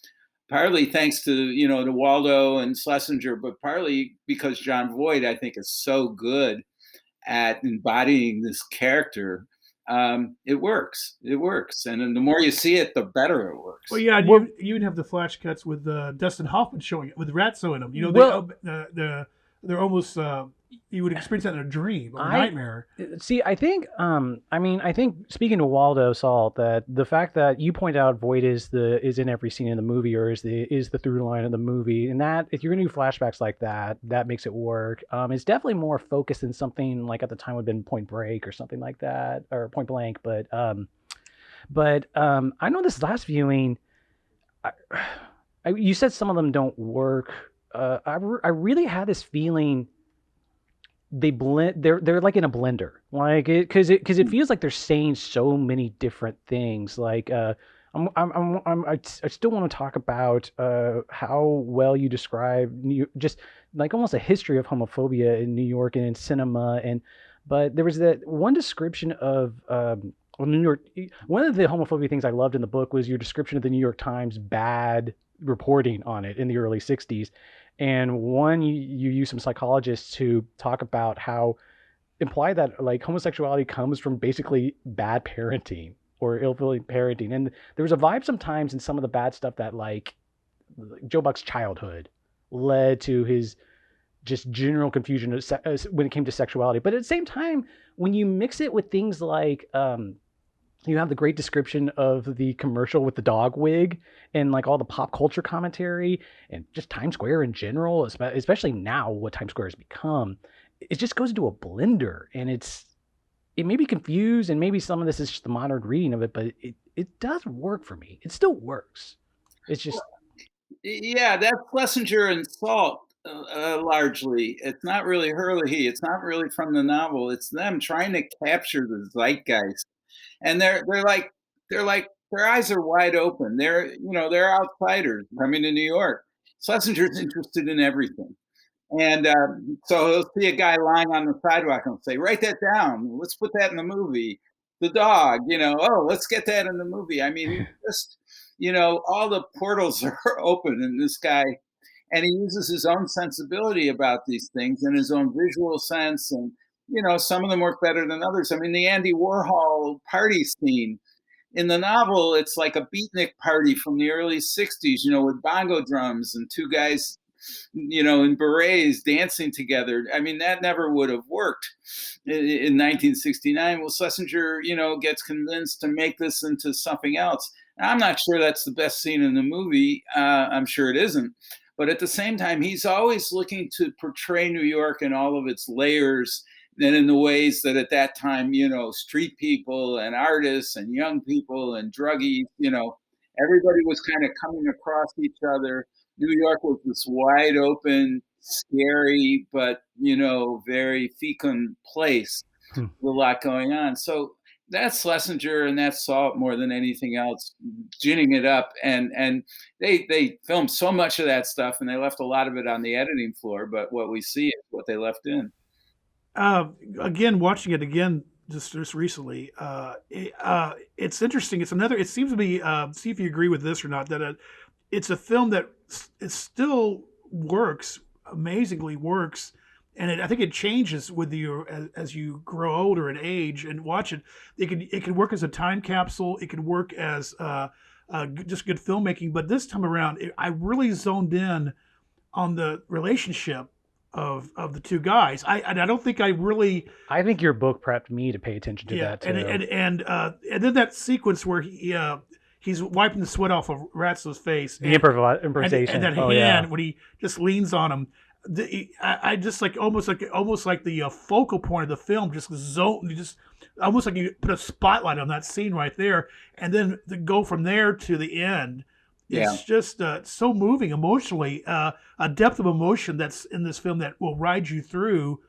partly thanks to, to Waldo and Schlesinger, but partly because John Voight, I think, is so good at embodying this character. It works. And then the more you see it, the better it works. Well, yeah, you even have the flash cuts with Dustin Hoffman showing it, with Ratso in them. They're almost, you would experience that in a dream, or a nightmare. See, I think, I think speaking to Waldo Salt, that the fact that you point out Voight is in every scene in the movie, or is the through line of the movie, and that if you're going to do flashbacks like that, that makes it work. It's definitely more focused in something like at the time would have been Point Break or something like that, or Point Blank. But I know this last viewing, you said some of them don't work. I really had this feeling they blend. They're like in a blender, like because it feels like they're saying so many different things. Like I still want to talk about how well you describe just like almost a history of homophobia in New York and in cinema. But there was that one description of New York. One of the homophobia things I loved in the book was your description of the New York Times bad reporting on it in the early 60s. And one, you use some psychologists to talk about how imply that like homosexuality comes from basically bad parenting or ill-feeling parenting. And there was a vibe sometimes in some of the bad stuff that like Joe Buck's childhood led to his just general confusion when it came to sexuality. But at the same time, when you mix it with things like You have the great description of the commercial with the dog wig and like all the pop culture commentary and just Times Square in general, especially now what Times Square has become. It just goes into a blender, and it may be confused, and maybe some of this is just the modern reading of it, but it does work for me. It still works. It's just Yeah, that's Schlesinger and Salt largely. It's not really Herlihy. It's not really from the novel. It's them trying to capture the zeitgeist, and they're like their eyes are wide open. They're outsiders coming to New York. Schlesinger's interested in everything. And so he'll see a guy lying on the sidewalk and he'll say, "Write that down. Let's put that in the movie." The dog, oh, let's get that in the movie. I mean, just, all the portals are open in this guy. And he uses his own sensibility about these things and his own visual sense. And, some of them work better than others. I mean, the Andy Warhol party scene in the novel, it's like a beatnik party from the early 60s, with bongo drums and two guys in berets dancing together. I mean, that never would have worked in 1969. Well, Schlesinger, gets convinced to make this into something else. And I'm not sure that's the best scene in the movie. I'm sure it isn't. But at the same time, he's always looking to portray New York in all of its layers and in the ways that at that time, street people and artists and young people and druggies, everybody was kind of coming across each other. New York was this wide open, scary, but, very fecund place with a lot going on. So that's Schlesinger and that's Salt more than anything else, ginning it up. And they filmed so much of that stuff, and they left a lot of it on the editing floor. But what we see is what they left in. Again, watching it again just recently, it's interesting. It seems to be, see if you agree with this or not, that it's a film that it still works, amazingly works, and I think it changes with you as you grow older and age and watch it. It can work as a time capsule. It can work as just good filmmaking. But this time around, I really zoned in on the relationship of the two guys. I don't think I really. I think your book prepped me to pay attention to that too. And then that sequence where he's wiping the sweat off of Ratzo's face. The improvisation. And that hand when he just leans on him. I just almost like the focal point of the film just almost like you put a spotlight on that scene right there, and then to go from there to the end. It's just so moving emotionally, a depth of emotion that's in this film that will ride you through.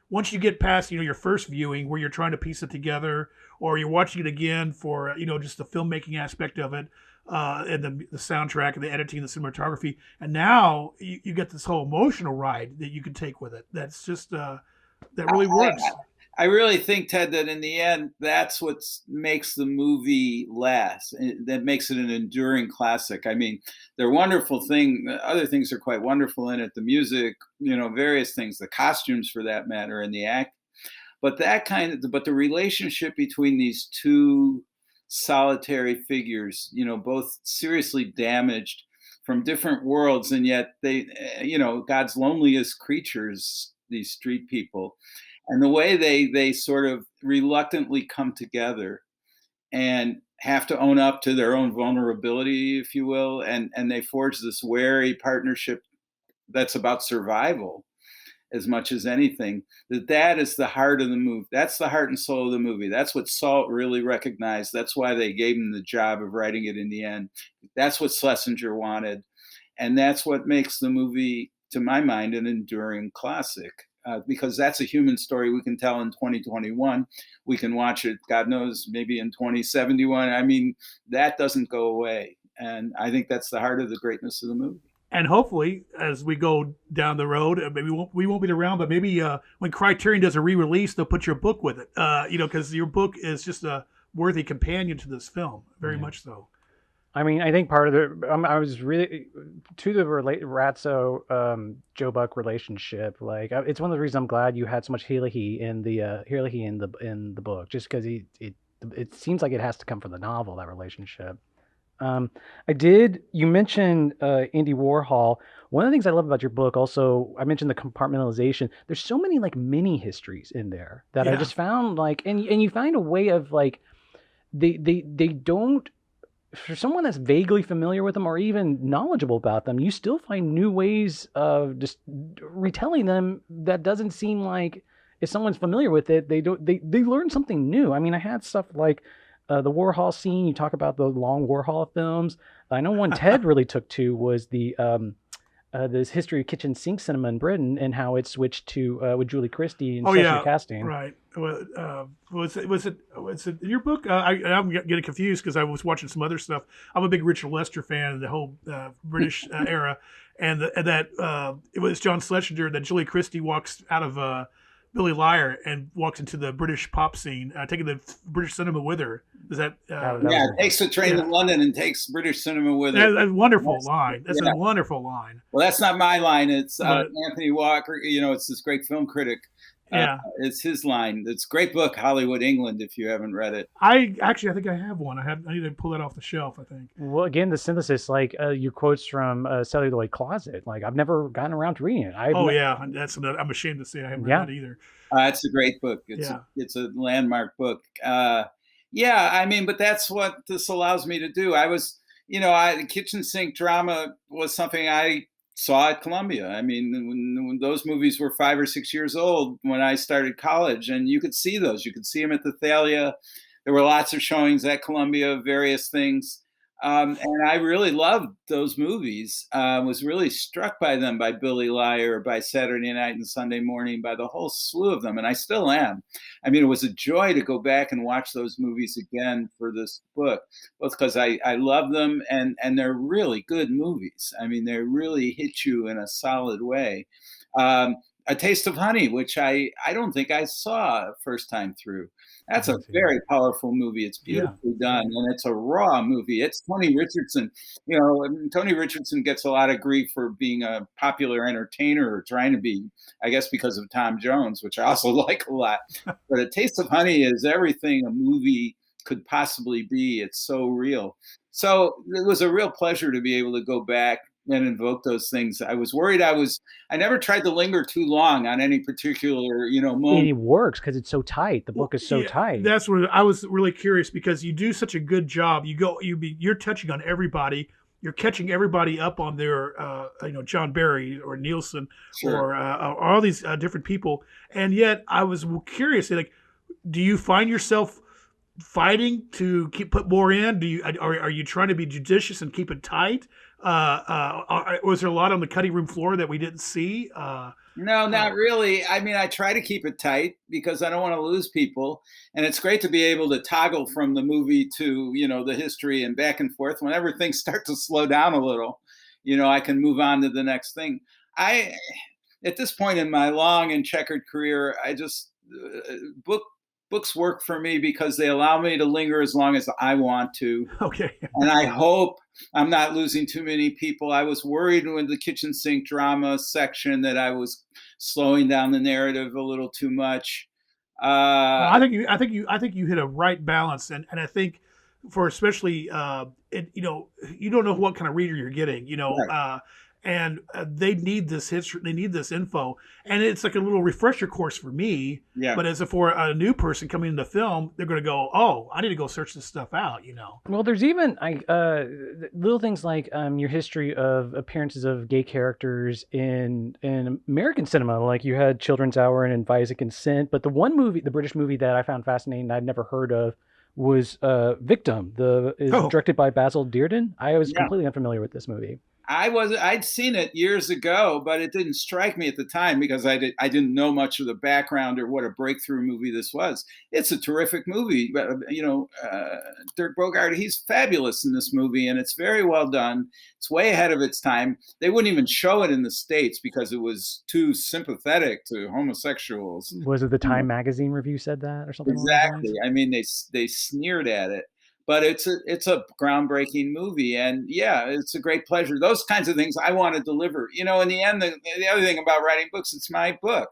Once you get past, your first viewing where you're trying to piece it together, or you're watching it again for, just the filmmaking aspect of it, and the soundtrack and the editing and the cinematography. And now you get this whole emotional ride that you can take with it. That's just, that really works. I really think, Ted, that in the end, that's what makes the movie last. That makes it an enduring classic. I mean, they're wonderful things. Other things are quite wonderful in it. The music, various things, the costumes for that matter, and the act. But but the relationship between these two solitary figures, both seriously damaged from different worlds, and yet they, God's loneliest creatures, these street people. And the way they sort of reluctantly come together and have to own up to their own vulnerability, if you will, and they forge this wary partnership that's about survival as much as anything. That is the heart of the movie. That's the heart and soul of the movie. That's what Salt really recognized. That's why they gave him the job of writing it in the end. That's what Schlesinger wanted. And that's what makes the movie, to my mind, an enduring classic. Because that's a human story we can tell in 2021. We can watch it, God knows, maybe in 2071. I mean, that doesn't go away. And I think that's the heart of the greatness of the movie. And hopefully, as we go down the road, maybe we won't be around, but maybe when Criterion does a re-release, they'll put your book with it. Because your book is just a worthy companion to this film, very much so. I mean, I think part of the I was really to the Ratso Joe Buck relationship. Like, it's one of the reasons I'm glad you had so much Herlihy in the book, just because it seems like it has to come from the novel, that relationship. You mentioned Andy Warhol. One of the things I love about your book, also, I mentioned the compartmentalization. There's so many like mini histories in there that I just found and you find a way of like they don't, for someone that's vaguely familiar with them or even knowledgeable about them, you still find new ways of just retelling them that doesn't seem like, if someone's familiar with it, they learn something new. I mean, I had stuff like the Warhol scene. You talk about the long Warhol films. I know one Ted really took to was the this history of kitchen sink cinema in Britain and how it switched to with Julie Christie and session casting. Right. Was it in your book? I'm getting confused because I was watching some other stuff. I'm a big Richard Lester fan of the whole British era, and it was John Schlesinger that Julie Christie walks out of Billy Liar and walks into the British pop scene, taking the British cinema with her. Is that? Takes the train to London and takes British cinema with her. That's a wonderful line. That's a wonderful line. Well, that's not my line. It's Anthony Walker. It's this great film critic. It's his line. It's a great book, Hollywood, England, if you haven't read it. I think I have one. I need to pull that off the shelf, I think. Well, again, the synthesis, like your quotes from Celluloid Closet, like I've never gotten around to reading it. I'm ashamed to say I haven't read that either. It's a great book. It's a landmark book. But that's what this allows me to do. I was, the kitchen sink drama was something I saw at Columbia. I mean, when those movies were 5 or 6 years old when I started college, and you could see those. You could see them at the Thalia. There were lots of showings at Columbia of various things. And I really loved those movies. Was really struck by them, by Billy Liar, by Saturday Night and Sunday Morning, by the whole slew of them. And I still am. I mean, it was a joy to go back and watch those movies again for this book, both because I love them and they're really good movies. I mean, they really hit you in a solid way. A Taste of Honey, which I don't think I saw first time through. That's a very powerful movie. It's beautifully done, and it's a raw movie. It's Tony Richardson. Tony Richardson gets a lot of grief for being a popular entertainer, or trying to be, I guess, because of Tom Jones, which I also like a lot. But A Taste of Honey is everything a movie could possibly be. It's so real. So it was a real pleasure to be able to go back and invoke those things. I was worried I never tried to linger too long on any particular, moment. It works because it's so tight. The book is so tight. That's what I was really curious, because you do such a good job. You're touching on everybody. You're catching everybody up on their, John Barry or Nielsen, or all these different people. And yet I was curious, like, do you find yourself fighting to put more in? Are you trying to be judicious and keep it tight? Was there a lot on the cutting room floor that we didn't see? No, not really. I mean, I try to keep it tight because I don't want to lose people. And it's great to be able to toggle from the movie to, the history and back and forth. Whenever things start to slow down a little, I can move on to the next thing. At this point in my long and checkered career, I just, books work for me because they allow me to linger as long as I want to. Okay. And I hope I'm not losing too many people. I was worried with the kitchen sink drama section that I was slowing down the narrative a little too much. I think you hit a right balance, and I think for especially you don't know what kind of reader you're getting, Right. And they need this history, they need this info, and it's like a little refresher course for me. Yeah. But for a new person coming into film, they're going to go, "Oh, I need to go search this stuff out." Well, there's even little things like your history of appearances of gay characters in American cinema. Like you had Children's Hour and Advise of Consent, but the British movie that I found fascinating, I'd never heard of, was Victim. Directed by Basil Dearden. I was completely unfamiliar with this movie. I'd seen it years ago, but it didn't strike me at the time because I didn't know much of the background or what a breakthrough movie this was. It's a terrific movie. Dirk Bogarde, he's fabulous in this movie, and it's very well done. It's way ahead of its time. They wouldn't even show it in the States because it was too sympathetic to homosexuals. Was it the Time magazine review said that or something? Exactly. I mean, they sneered at it. But it's a groundbreaking movie, and it's a great pleasure. Those kinds of things I want to deliver. In the end, the other thing about writing books, it's my book,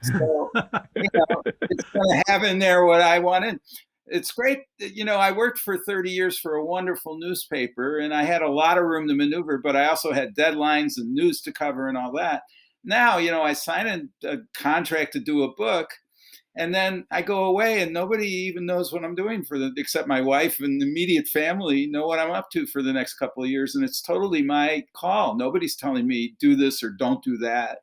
so it's going to have in there what I wanted. It's great. I worked for 30 years for a wonderful newspaper, and I had a lot of room to maneuver, but I also had deadlines and news to cover and all that. Now, I sign a contract to do a book. And then I go away and nobody even knows what I'm doing except my wife and the immediate family know what I'm up to for the next couple of years. And it's totally my call. Nobody's telling me do this or don't do that.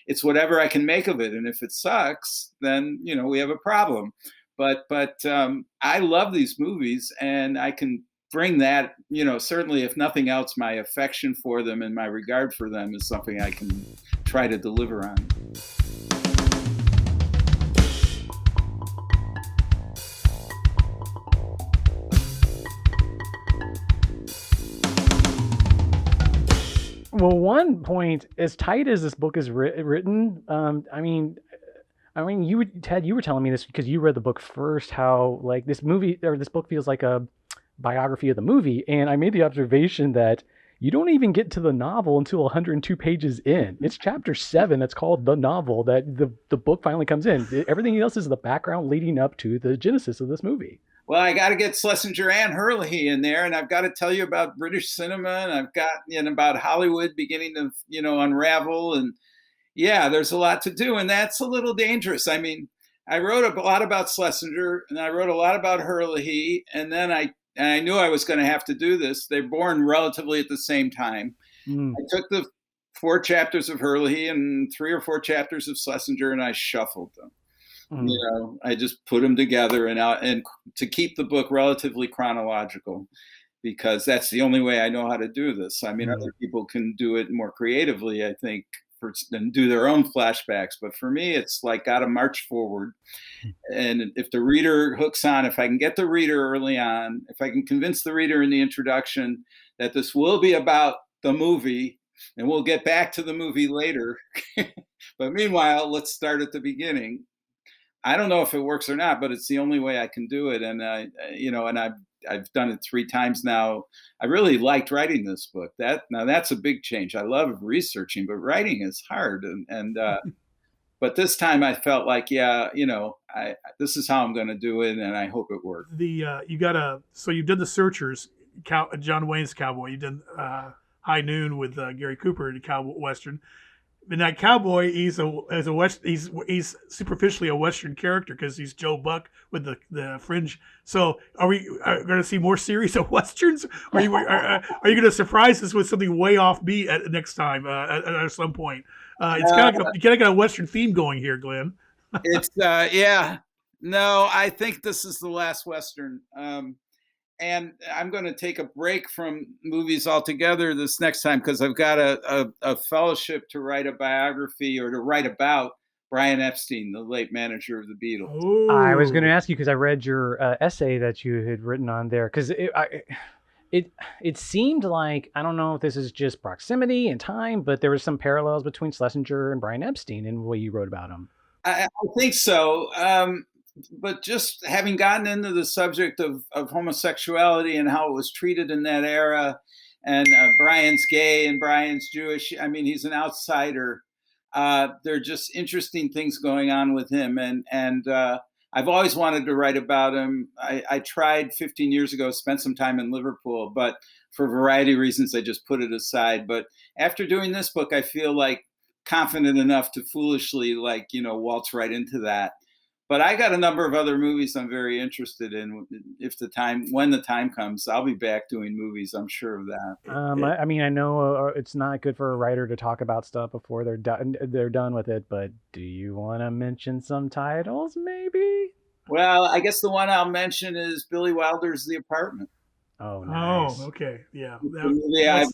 It's whatever I can make of it. And if it sucks, then, we have a problem. But I love these movies, and I can bring that, certainly if nothing else, my affection for them and my regard for them is something I can try to deliver on. Well, one point, as tight as this book is written, Ted, you were telling me this because you read the book first, how like this book feels like a biography of the movie. And I made the observation that you don't even get to the novel until 102 pages in. It's chapter 7 that's called the novel that the book finally comes in. Everything else is the background leading up to the genesis of this movie. Well, I got to get Schlesinger and Herlihy in there, and I've got to tell you about British cinema, and I've got about Hollywood beginning to unravel, and yeah, there's a lot to do, and that's a little dangerous. I mean, I wrote a lot about Schlesinger, and I wrote a lot about Herlihy, and then I knew I was going to have to do this. They're born relatively at the same time. I took the 4 chapters of Herlihy and 3 or 4 chapters of Schlesinger, and I shuffled them. I just put them together and to keep the book relatively chronological, because that's the only way I know how to do this. I mean, other people can do it more creatively, I think, and do their own flashbacks. But for me, it's like got to march forward. And if the reader hooks on, if I can get the reader early on, if I can convince the reader in the introduction that this will be about the movie, and we'll get back to the movie later. But meanwhile, let's start at the beginning. I don't know if it works or not, but it's the only way I can do it. And I've done it 3 times now. I really liked writing this book. That's a big change. I love researching, but writing is hard. But this time I felt like, this is how I'm going to do it, and I hope it works. So you did The Searchers, John Wayne's Cowboy. You did High Noon with Gary Cooper, the Cowboy Western. And that Cowboy, he's superficially a Western character because he's Joe Buck with the fringe. So are we going to see more series of Westerns? Are you going to surprise us with something way offbeat next time at some point? It's kind of got a Western theme going here, Glenn. It's yeah. No, I think this is the last Western. And I'm going to take a break from movies altogether this next time because I've got a fellowship to write a biography or to write about Brian Epstein, the late manager of the Beatles. Ooh. I was going to ask you because I read your essay that you had written on there, because it seemed like, I don't know if this is just proximity and time, but there were some parallels between Schlesinger and Brian Epstein in the way you wrote about him. I think so. But just having gotten into the subject of homosexuality and how it was treated in that era, and Brian's gay and Brian's Jewish. I mean, he's an outsider. There are just interesting things going on with him. And I've always wanted to write about him. I tried 15 years ago, spent some time in Liverpool, but for a variety of reasons, I just put it aside. But after doing this book, I feel like confident enough to foolishly waltz right into that. But I got a number of other movies I'm very interested in. When the time comes, I'll be back doing movies. I'm sure of that. I mean, I know it's not good for a writer to talk about stuff before they're done with it. But do you want to mention some titles, maybe? Well, I guess the one I'll mention is Billy Wilder's The Apartment. Oh, nice. Oh, okay, yeah. I've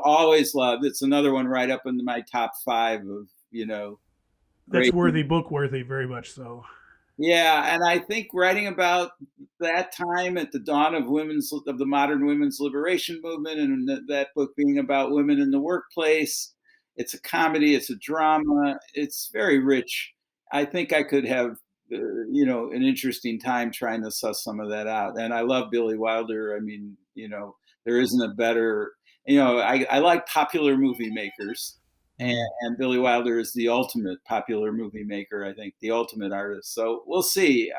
always loved. It's another one right up into my top 5 of That's book worthy, very much so. Yeah, and I think writing about that time at the dawn of the modern women's liberation movement, and that book being about women in the workplace, it's a comedy, it's a drama, it's very rich. I think I could have, an interesting time trying to suss some of that out. And I love Billy Wilder. I mean, there isn't a better. I like popular movie makers. and Billy Wilder is the ultimate popular movie maker, I think, the ultimate artist. So we'll see.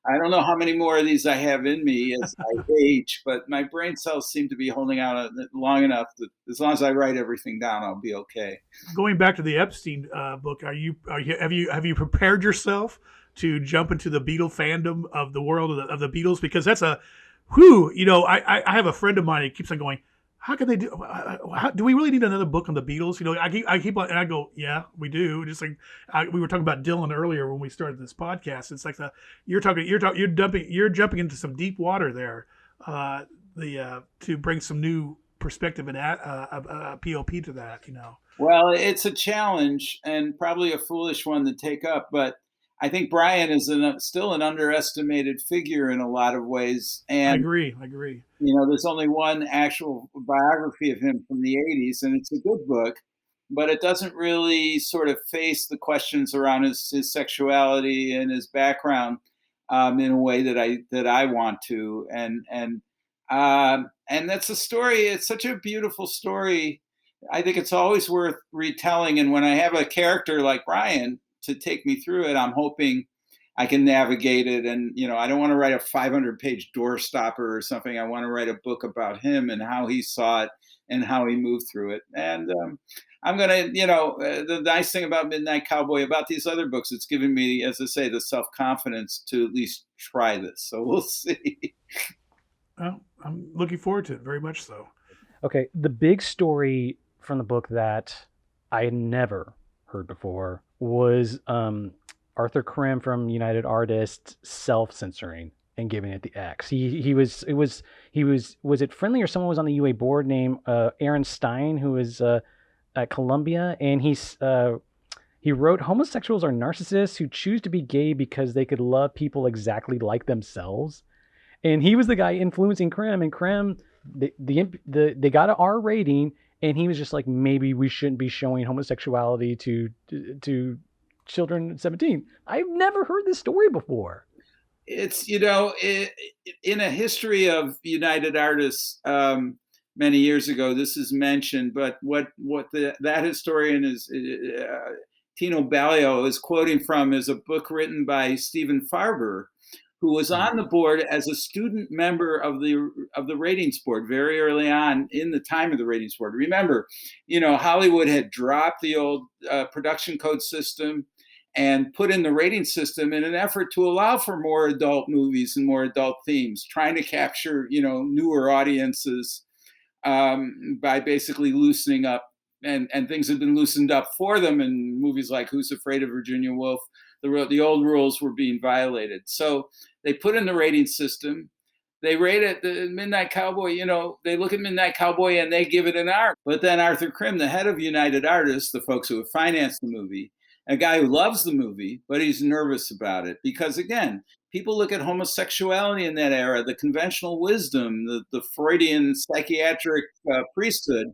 I don't know how many more of these I have in me as I age, but my brain cells seem to be holding out long enough that as long as I write everything down, I'll be okay. Going back to the Epstein book, have you prepared yourself to jump into the Beatle fandom of the world of the Beatles? Because that's a I have a friend of mine who keeps on going, how can they do? Do we really need another book on the Beatles? I keep on, and I go, yeah, we do. Just like we were talking about Dylan earlier when we started this podcast. It's like you're jumping into some deep water there, to bring some new perspective and POP to that. Well, it's a challenge and probably a foolish one to take up, but I think Brian is still an underestimated figure in a lot of ways. I And agree. there's only one actual biography of him from the 80s, and it's a good book, but it doesn't really sort of face the questions around his sexuality and his background in a way that I want to. And that's a story. It's such a beautiful story. I think it's always worth retelling. And when I have a character like Brian to take me through it, I'm hoping I can navigate it. And, I don't want to write a 500-page doorstopper or something. I want to write a book about him and how he saw it and how he moved through it. And I'm going to, the nice thing about Midnight Cowboy, about these other books, it's given me, as I say, the self-confidence to at least try this. So we'll see. Well, I'm looking forward to it, very much so. Okay, the big story from the book that I had never heard before was Arthur Krim from United Artists self-censoring and giving it the X. Was it Friendly or someone was on the UA board named Aaron Stein, who is at Columbia, and he wrote, homosexuals are narcissists who choose to be gay because they could love people exactly like themselves. And he was the guy influencing Krim, and Krim, they got an R rating, and he was just like, maybe we shouldn't be showing homosexuality to children 17. I've never heard this story before. It's, in a history of United Artists many years ago, this is mentioned, but what that historian is, Tino Ballio, is quoting from is a book written by Stephen Farber, who was on the board as a student member of the ratings board very early on in the time of the ratings board. Remember, Hollywood had dropped the old production code system and put in the rating system in an effort to allow for more adult movies and more adult themes, trying to capture, newer audiences by basically loosening up. And things had been loosened up for them in movies like Who's Afraid of Virginia Woolf. The old rules were being violated. So they put in the rating system. They rate it, the Midnight Cowboy, they look at Midnight Cowboy and they give it an R. But then Arthur Krim, the head of United Artists, the folks who have financed the movie, a guy who loves the movie, but he's nervous about it. Because again, people look at homosexuality in that era, the conventional wisdom, the Freudian psychiatric priesthood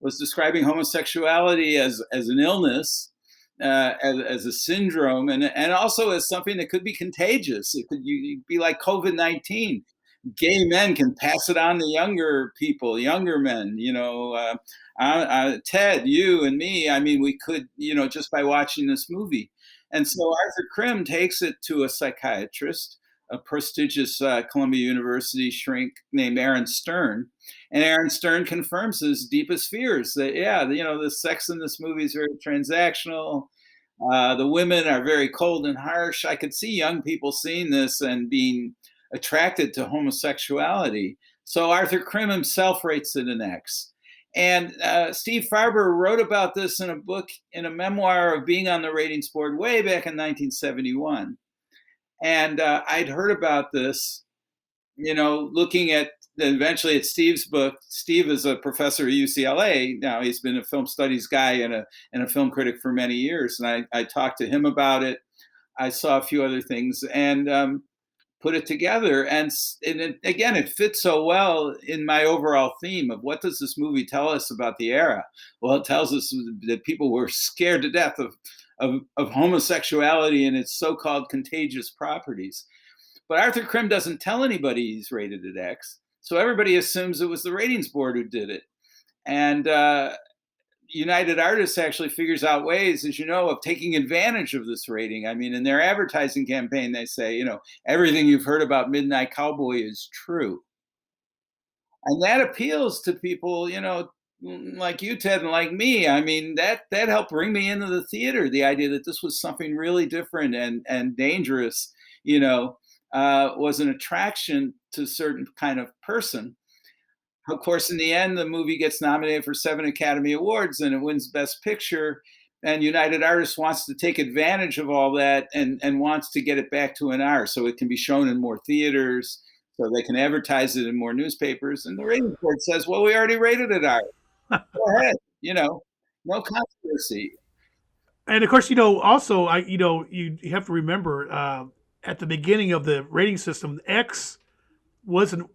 was describing homosexuality as an illness, as a syndrome, and also as something that could be contagious. It could be like COVID-19. Gay men can pass it on to younger people, younger men. Ted, you and me. I mean, we could, just by watching this movie. And so Arthur Krim takes it to a psychiatrist, a prestigious Columbia University shrink named Aaron Stern. And Aaron Stern confirms his deepest fears that, the sex in this movie is very transactional. The women are very cold and harsh. I could see young people seeing this and being attracted to homosexuality. So Arthur Krim himself rates it an X. And Steve Farber wrote about this in a book, in a memoir of being on the ratings board way back in 1971. And I'd heard about this, looking at eventually at Steve's book. Steve is a professor at UCLA. Now he's been a film studies guy and a film critic for many years. And I talked to him about it. I saw a few other things and put it together. And it fits so well in my overall theme of what does this movie tell us about the era? Well, it tells us that people were scared to death of homosexuality and its so-called contagious properties. But Arthur Krim doesn't tell anybody he's rated at X. So everybody assumes it was the ratings board who did it. And United Artists actually figures out ways, as you know, of taking advantage of this rating. I mean, in their advertising campaign, they say, everything you've heard about Midnight Cowboy is true. And that appeals to people, like you, Ted, and like me. I mean, that helped bring me into the theater. The idea that this was something really different and dangerous, was an attraction to a certain kind of person. Of course, in the end, the movie gets nominated for 7 Academy Awards and it wins Best Picture. And United Artists wants to take advantage of all that and wants to get it back to an R so it can be shown in more theaters, so they can advertise it in more newspapers. And the rating board says, well, we already rated it R. Go ahead, no controversy. And of course, also, you have to remember at the beginning of the rating system, X wasn't.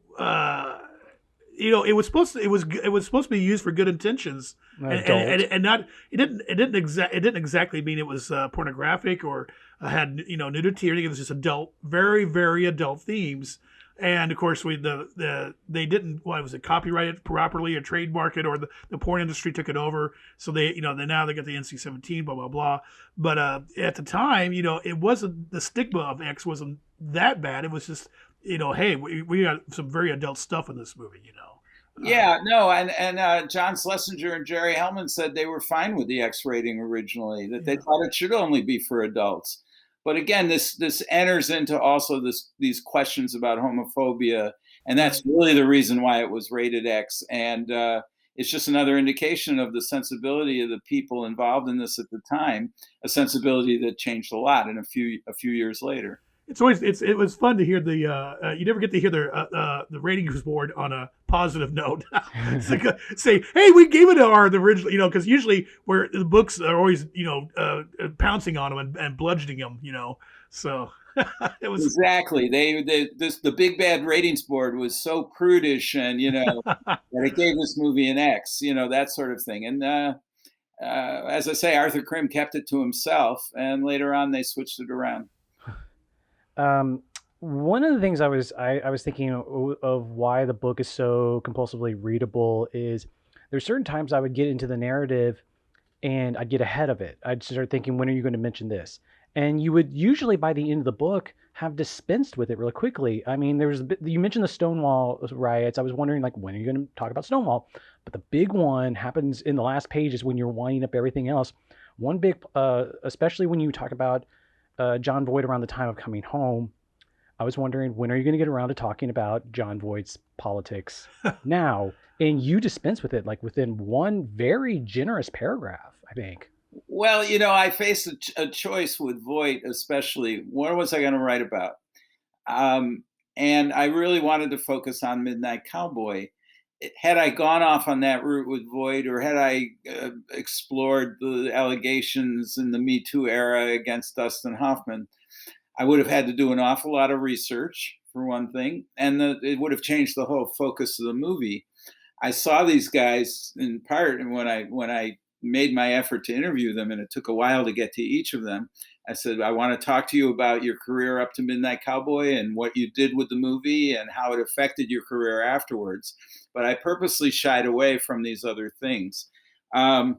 It was supposed to be used for good intentions, and not it didn't exactly mean it was pornographic or had nudity or anything. It was just adult, very very adult themes. And of course, they didn't. What was it? Copyright it properly or trademark it, or the porn industry took it over. So they now they got the NC-17, blah blah blah. But at the time, it wasn't, the stigma of X wasn't that bad. It was just hey, we got some very adult stuff in this movie. Yeah, no, and John Schlesinger and Jerry Hellman said they were fine with the X rating originally, that they thought it should only be for adults. But again, this enters into also these questions about homophobia, and that's really the reason why it was rated X. And it's just another indication of the sensibility of the people involved in this at the time, a sensibility that changed a lot in a few years later. It was fun to hear you never get to hear the ratings board on a positive note. Say, hey, we gave it to the original, because usually where the books are always pouncing on them and bludgeoning them, so it was exactly the big bad ratings board was so prudish and that it gave this movie an X, that sort of thing. And as I say, Arthur Krim kept it to himself, and later on they switched it around. One of the things I was thinking of why the book is so compulsively readable is there's certain times I would get into the narrative and I'd get ahead of it. I'd start thinking, when are you going to mention this? And you would usually by the end of the book have dispensed with it really quickly. I mean, you mentioned the Stonewall riots. I was wondering, like, when are you going to talk about Stonewall? But the big one happens in the last pages when you're winding up everything else. One big, especially when you talk about John Voight around the time of Coming Home, I was wondering, when are you going to get around to talking about John Voight's politics now? And you dispense with it like within one very generous paragraph, I think. Well, I faced a choice with Voight, especially. What was I going to write about? And I really wanted to focus on Midnight Cowboy. Had I gone off on that route with Voight, or had I explored the allegations in the Me Too era against Dustin Hoffman, I would have had to do an awful lot of research, for one thing, and it would have changed the whole focus of the movie. I saw these guys in part, and when I made my effort to interview them, and it took a while to get to each of them, I said, I want to talk to you about your career up to Midnight Cowboy and what you did with the movie and how it affected your career afterwards. But I purposely shied away from these other things. I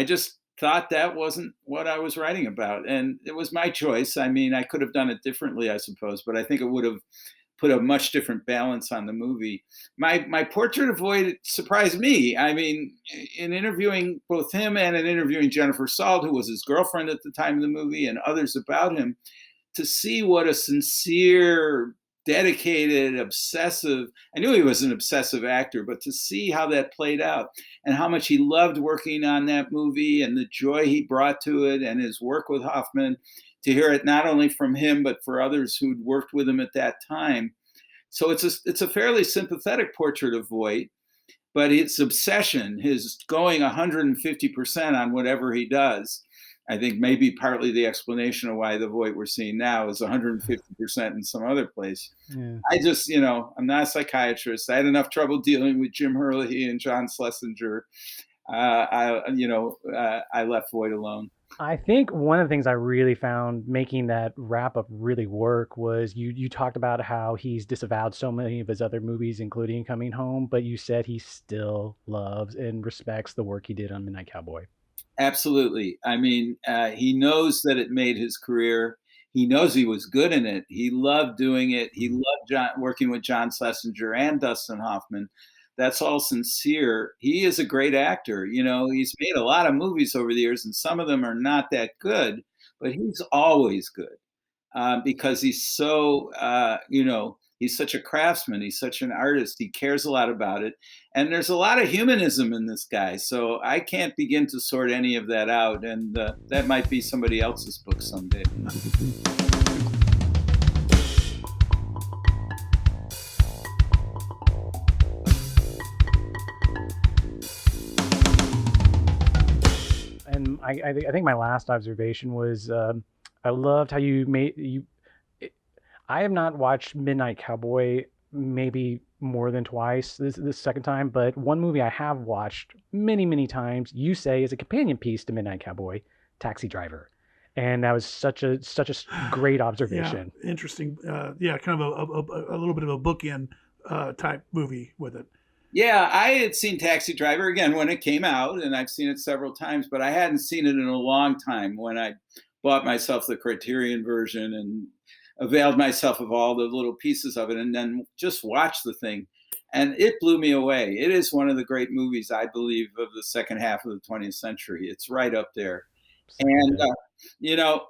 just thought that wasn't what I was writing about. And it was my choice. I mean, I could have done it differently, I suppose, but I think it would have put a much different balance on the movie. My portrait of Voight surprised me. I mean, in interviewing both him and in interviewing Jennifer Salt, who was his girlfriend at the time of the movie, and others about him, to see what a sincere, dedicated, obsessive, I knew he was an obsessive actor, but to see how that played out and how much he loved working on that movie and the joy he brought to it and his work with Hoffman, to hear it not only from him, but for others who'd worked with him at that time. So it's a fairly sympathetic portrait of Voight, but his obsession, his going 150% on whatever he does, I think maybe partly the explanation of why the Voight we're seeing now is 150% in some other place. Yeah. I just, I'm not a psychiatrist. I had enough trouble dealing with Jim Herlihy and John Schlesinger. I left Voight alone. I think one of the things I really found making that wrap up really work was you talked about how he's disavowed so many of his other movies, including Coming Home, but you said he still loves and respects the work he did on Midnight Cowboy. Absolutely. I mean, he knows that it made his career. He knows he was good in it. He loved doing it. He loved working with John Schlesinger and Dustin Hoffman. That's all sincere. He is a great actor. You know, he's made a lot of movies over the years, and some of them are not that good, but he's always good. Because he's so, he's such a craftsman. He's such an artist. He cares a lot about it. And there's a lot of humanism in this guy. So I can't begin to sort any of that out. And that might be somebody else's book someday. And I think my last observation was I loved how you made you. I have not watched Midnight Cowboy maybe more than twice this second time, but one movie I have watched many times. You say is a companion piece to Midnight Cowboy, Taxi Driver, and that was such a great observation. Yeah, interesting. Kind of a little bit of a bookend type movie with it. Yeah, I had seen Taxi Driver again when it came out, and I've seen it several times, but I hadn't seen it in a long time when I bought myself the Criterion version and availed myself of all the little pieces of it and then just watched the thing. And it blew me away. It is one of the great movies, I believe, of the second half of the 20th century. It's right up there. And, you know,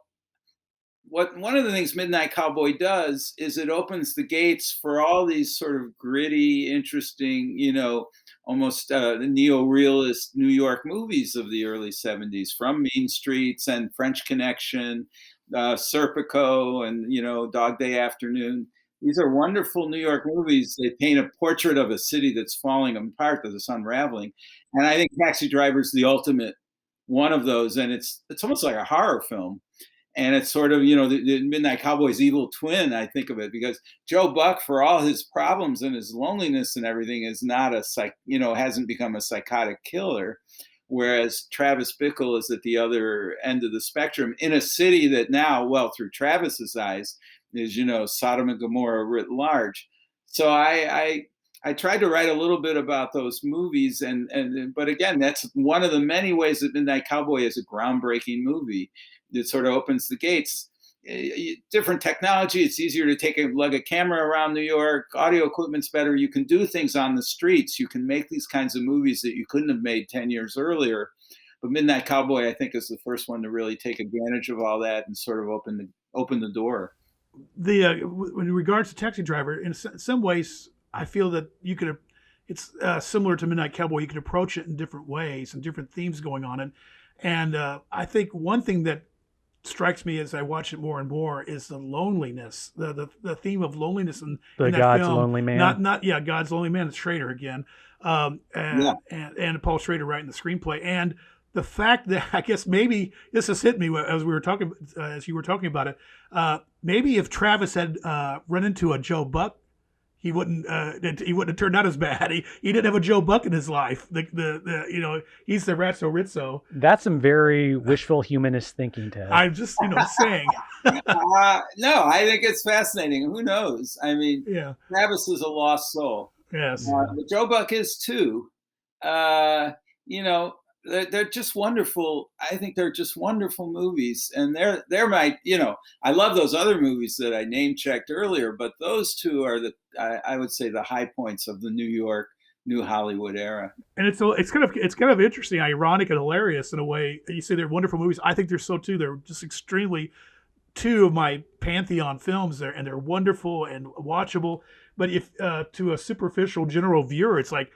one of the things Midnight Cowboy does is it opens the gates for all these sort of gritty, interesting, almost neo-realist New York movies of the early 70s, from Mean Streets and French Connection, Serpico, and Dog Day Afternoon. These are wonderful New York movies. They paint a portrait of a city that's falling apart, that's unraveling. And I think Taxi Driver is the ultimate one of those, and it's almost like a horror film. And it's sort of, the Midnight Cowboy's evil twin, I think of it, because Joe Buck, for all his problems and his loneliness and everything, is not hasn't become a psychotic killer. Whereas Travis Bickle is at the other end of the spectrum in a city that now, well, through Travis's eyes, is, Sodom and Gomorrah writ large. So I tried to write a little bit about those movies, but again, that's one of the many ways that Midnight Cowboy is a groundbreaking movie. It sort of opens the gates. Different technology. It's easier to lug a camera around New York. Audio equipment's better. You can do things on the streets. You can make these kinds of movies that you couldn't have made 10 years earlier. But Midnight Cowboy, I think, is the first one to really take advantage of all that and sort of open the door. In regards to Taxi Driver, in some ways, I feel that it's similar to Midnight Cowboy. You can approach it in different ways and different themes going on. And I think one thing that strikes me as I watch it more and more is the loneliness, the theme of loneliness in that God's film. Lonely Man. God's Lonely Man. It's Schrader again, and Paul Schrader writing the screenplay, and the fact that I guess maybe this has hit me as you were talking about it. Maybe if Travis had run into a Joe Buck, he wouldn't have turned out as bad. He didn't have a Joe Buck in his life. He's the Ratso Rizzo. That's some very wishful humanist thinking, Ted. I'm just saying. No, I think it's fascinating. Who knows? I mean, Travis is a lost soul. Yes, but Joe Buck is too. They're just wonderful. I think they're just wonderful movies, and they're my, I love those other movies that I name checked earlier, but those two are I would say the high points of the New York, New Hollywood era. And it's kind of interesting, ironic, and hilarious in a way. You say they're wonderful movies. I think they're so too. They're just extremely two of my pantheon films there, and they're wonderful and watchable. But if to a superficial general viewer, it's like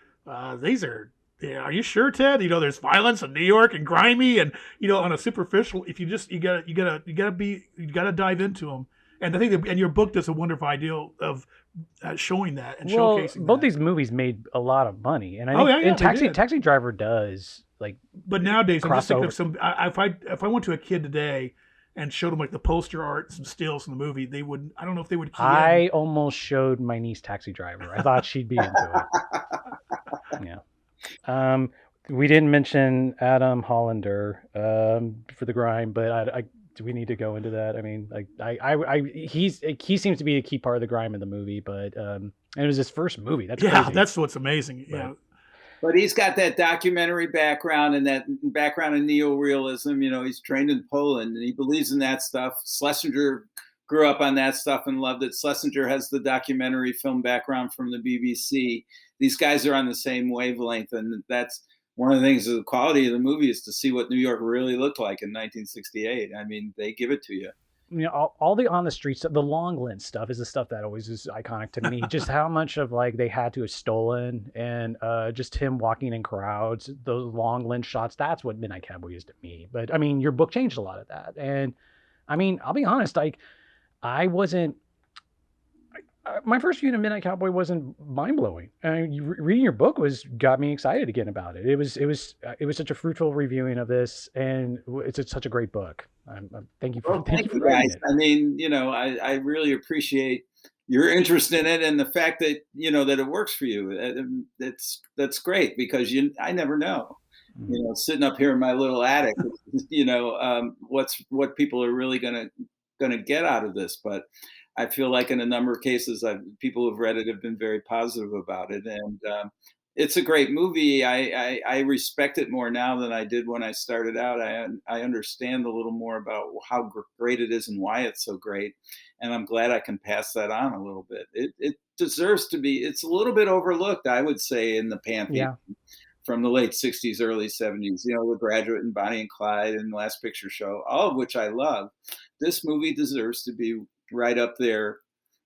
these are. Yeah, are you sure, Ted? There's violence in New York and grimy, and on a superficial. If you gotta dive into them. And I think and your book does a wonderful idea of showing that and showcasing. Both these movies made a lot of money, and Taxi Driver does But nowadays, I'm just thinking crossover. of some. If I went to a kid today and showed them like the poster art, some stills from the movie, they would. I don't know if they would. I almost showed my niece Taxi Driver. I thought she'd be into it. Yeah. We didn't mention Adam Hollander for the grime, but do we need to go into that? I mean, like he seems to be a key part of the grime in the movie, but and it was his first movie. That's Yeah, crazy. that's what's amazing. But, Yeah. But he's got that documentary background and that background in neorealism. You know, he's trained in Poland and he believes in that stuff. Schlesinger grew up on that stuff and loved it. Schlesinger has the documentary film background from the BBC. These guys are on the same wavelength, and that's one of the things of the quality of the movie is to see what New York really looked like in 1968. I mean, they give it to you. you know, all the on the street stuff, the long lens stuff is the stuff that always is iconic to me. Just how much of like they had to have stolen, and just him walking in crowds, those long lens shots. That's what Midnight Cowboy is to me. But I mean, your book changed a lot of that, and I mean, I'll be honest, like I wasn't. My first view of Midnight Cowboy wasn't mind blowing. Reading your book got me excited again about it. It was such a fruitful reviewing of this, and such a great book. Thank you for Well, thank for you writing guys. it. I mean, you know, I really appreciate your interest in it and the fact that, you know, that it works for you. That's great because I never know. You know, sitting up here in my little attic, you know, what people are really gonna get out of this. But I feel like in a number of cases, people who've read it have been very positive about it, and it's a great movie. I respect it more now than I did when I started out. I understand a little more about how great it is and why it's so great, and I'm glad I can pass that on a little bit. It deserves to be. It's a little bit overlooked, I would say, in the pantheon Yeah. from the late 60s, early 70s, you know, The Graduate and Bonnie and Clyde and Last Picture Show, all of which I love. This movie deserves to be right up there.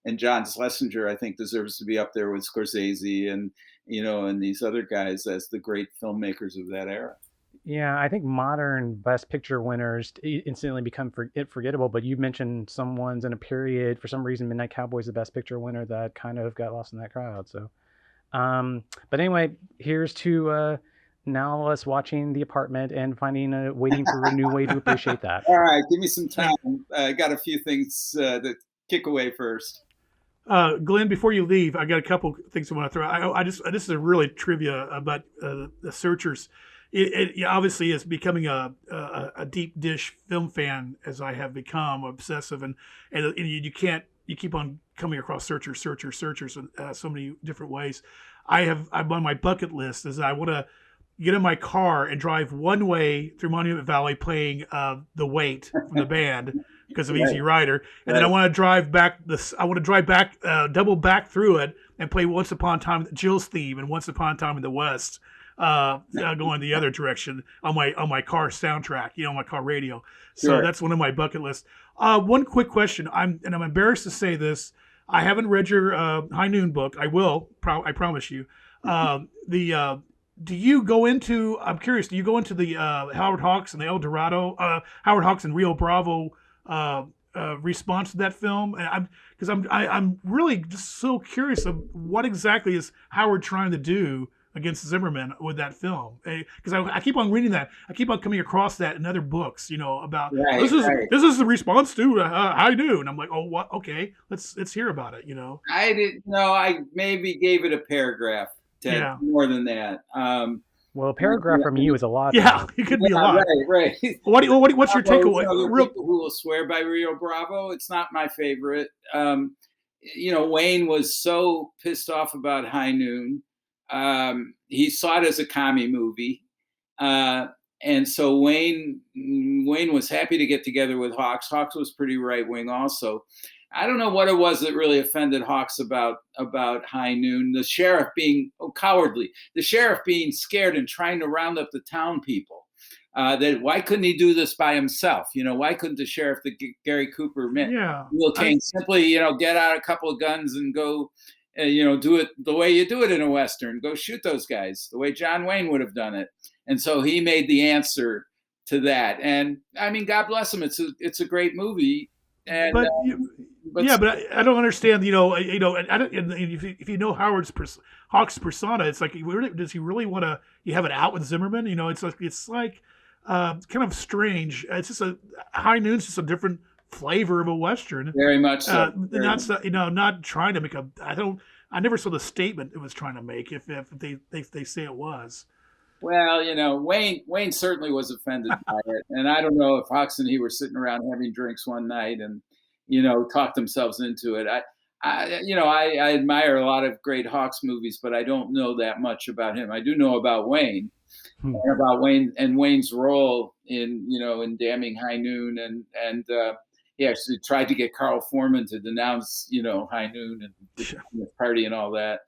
And John Schlesinger, I think, deserves to be up there with Scorsese and, you know, and these other guys as the great filmmakers of that era. Yeah, I think modern Best Picture winners instantly become forgettable. But you mentioned some ones in a period. For some reason, Midnight Cowboy is the Best Picture winner that kind of got lost in that crowd. So, but anyway, here's to now us watching The Apartment and waiting for a new way to appreciate that. All right, give me some time. I got a few things to kick away first. Glenn, before you leave, I got a couple things I want to throw. I just this is a really trivia about the Searchers. It obviously is becoming a deep dish film fan as I have become obsessive, and you keep on coming across Searchers in so many different ways. I'm on my bucket list is I want to get in my car and drive one way through Monument Valley playing The Weight from the band because of Easy Rider, and then I want to drive back double back through it and play Once Upon a Time, Jill's theme, and Once Upon a Time in the West, going the other direction on my car soundtrack, you know, my car radio. So that's one of my bucket lists. One quick question. I'm embarrassed to say this. I haven't read your High Noon book. I will. I promise you. Do you go into? I'm curious. Do you go into the Howard Hawks and the El Dorado, Howard Hawks and Rio Bravo response to that film? And I'm really just so curious of what exactly is Howard trying to do against Zimmerman with that film, because I keep on reading that. I keep on coming across that in other books, you know, about this is the response to High Noon. And I'm like, oh, what? Okay, let's hear about it. You know, I didn't know. I maybe gave it a paragraph. More than that. Well, a paragraph from you is a lot. Yeah, it could be a lot. Right. What's your takeaway? People who will swear by Rio Bravo. It's not my favorite. You know, Wayne was so pissed off about High Noon. He saw it as a commie movie. And so Wayne was happy to get together with Hawks. Hawks was pretty right wing also. I don't know what it was that really offended Hawks about High Noon. The sheriff being cowardly, the sheriff being scared and trying to round up the town people. That why couldn't he do this by himself? You know, why couldn't the sheriff, Gary Cooper, Will Kane, simply, you know, get out a couple of guns and go, you know, do it the way you do it in a Western, go shoot those guys the way John Wayne would have done it. And so he made the answer to that. And I mean, God bless him. It's a great movie. And, but I don't understand. You know, if you know Hawks' persona, it's like, does he really want to? You have it out with Zimmerman? You know, it's like kind of strange. It's just High Noon's just a different flavor of a Western. Very much so. Not trying to make I never saw the statement it was trying to make. If they say it was. Well, Wayne certainly was offended by it, and I don't know if Hawks and he were sitting around having drinks one night and talked themselves into it. I admire a lot of great Hawks movies, but I don't know that much about him. I do know about Wayne, and about Wayne's role in damning High Noon, and he actually tried to get Carl Foreman to denounce High Noon and the party and all that.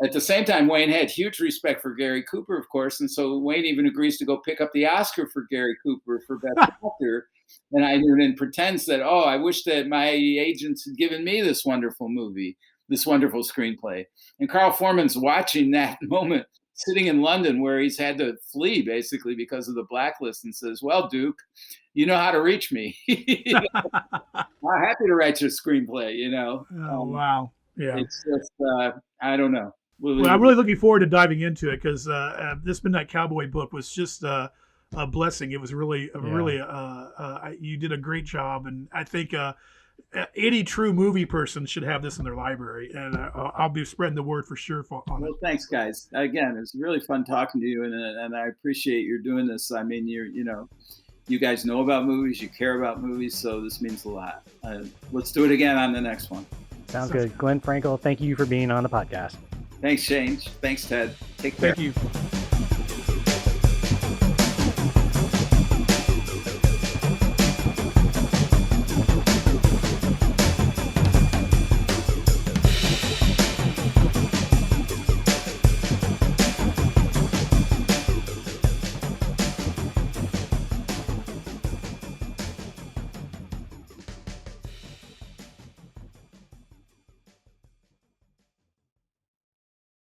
At the same time, Wayne had huge respect for Gary Cooper, of course, and so Wayne even agrees to go pick up the Oscar for Gary Cooper for Best Actor, and pretends that, oh, I wish that my agents had given me this wonderful movie, this wonderful screenplay. And Carl Foreman's watching that moment, sitting in London, where he's had to flee basically because of the blacklist, and says, "Well, Duke, you know how to reach me. I'm happy to write your screenplay." Oh, wow. Yeah. It's just I don't know. Well, I'm really looking forward to diving into it, because this Midnight Cowboy book was just a blessing. It was really, you did a great job, and I think any true movie person should have this in their library, and I'll be spreading the word for sure on it. Well, thanks, guys. Again, it's really fun talking to you, and I appreciate you're doing this. I mean, you guys know about movies, you care about movies, so this means a lot. Let's do it again on the next one. Sounds good. Glenn Frankel, thank you for being on the podcast. Thanks, Shane. Thanks, Ted. Take care. Thank you.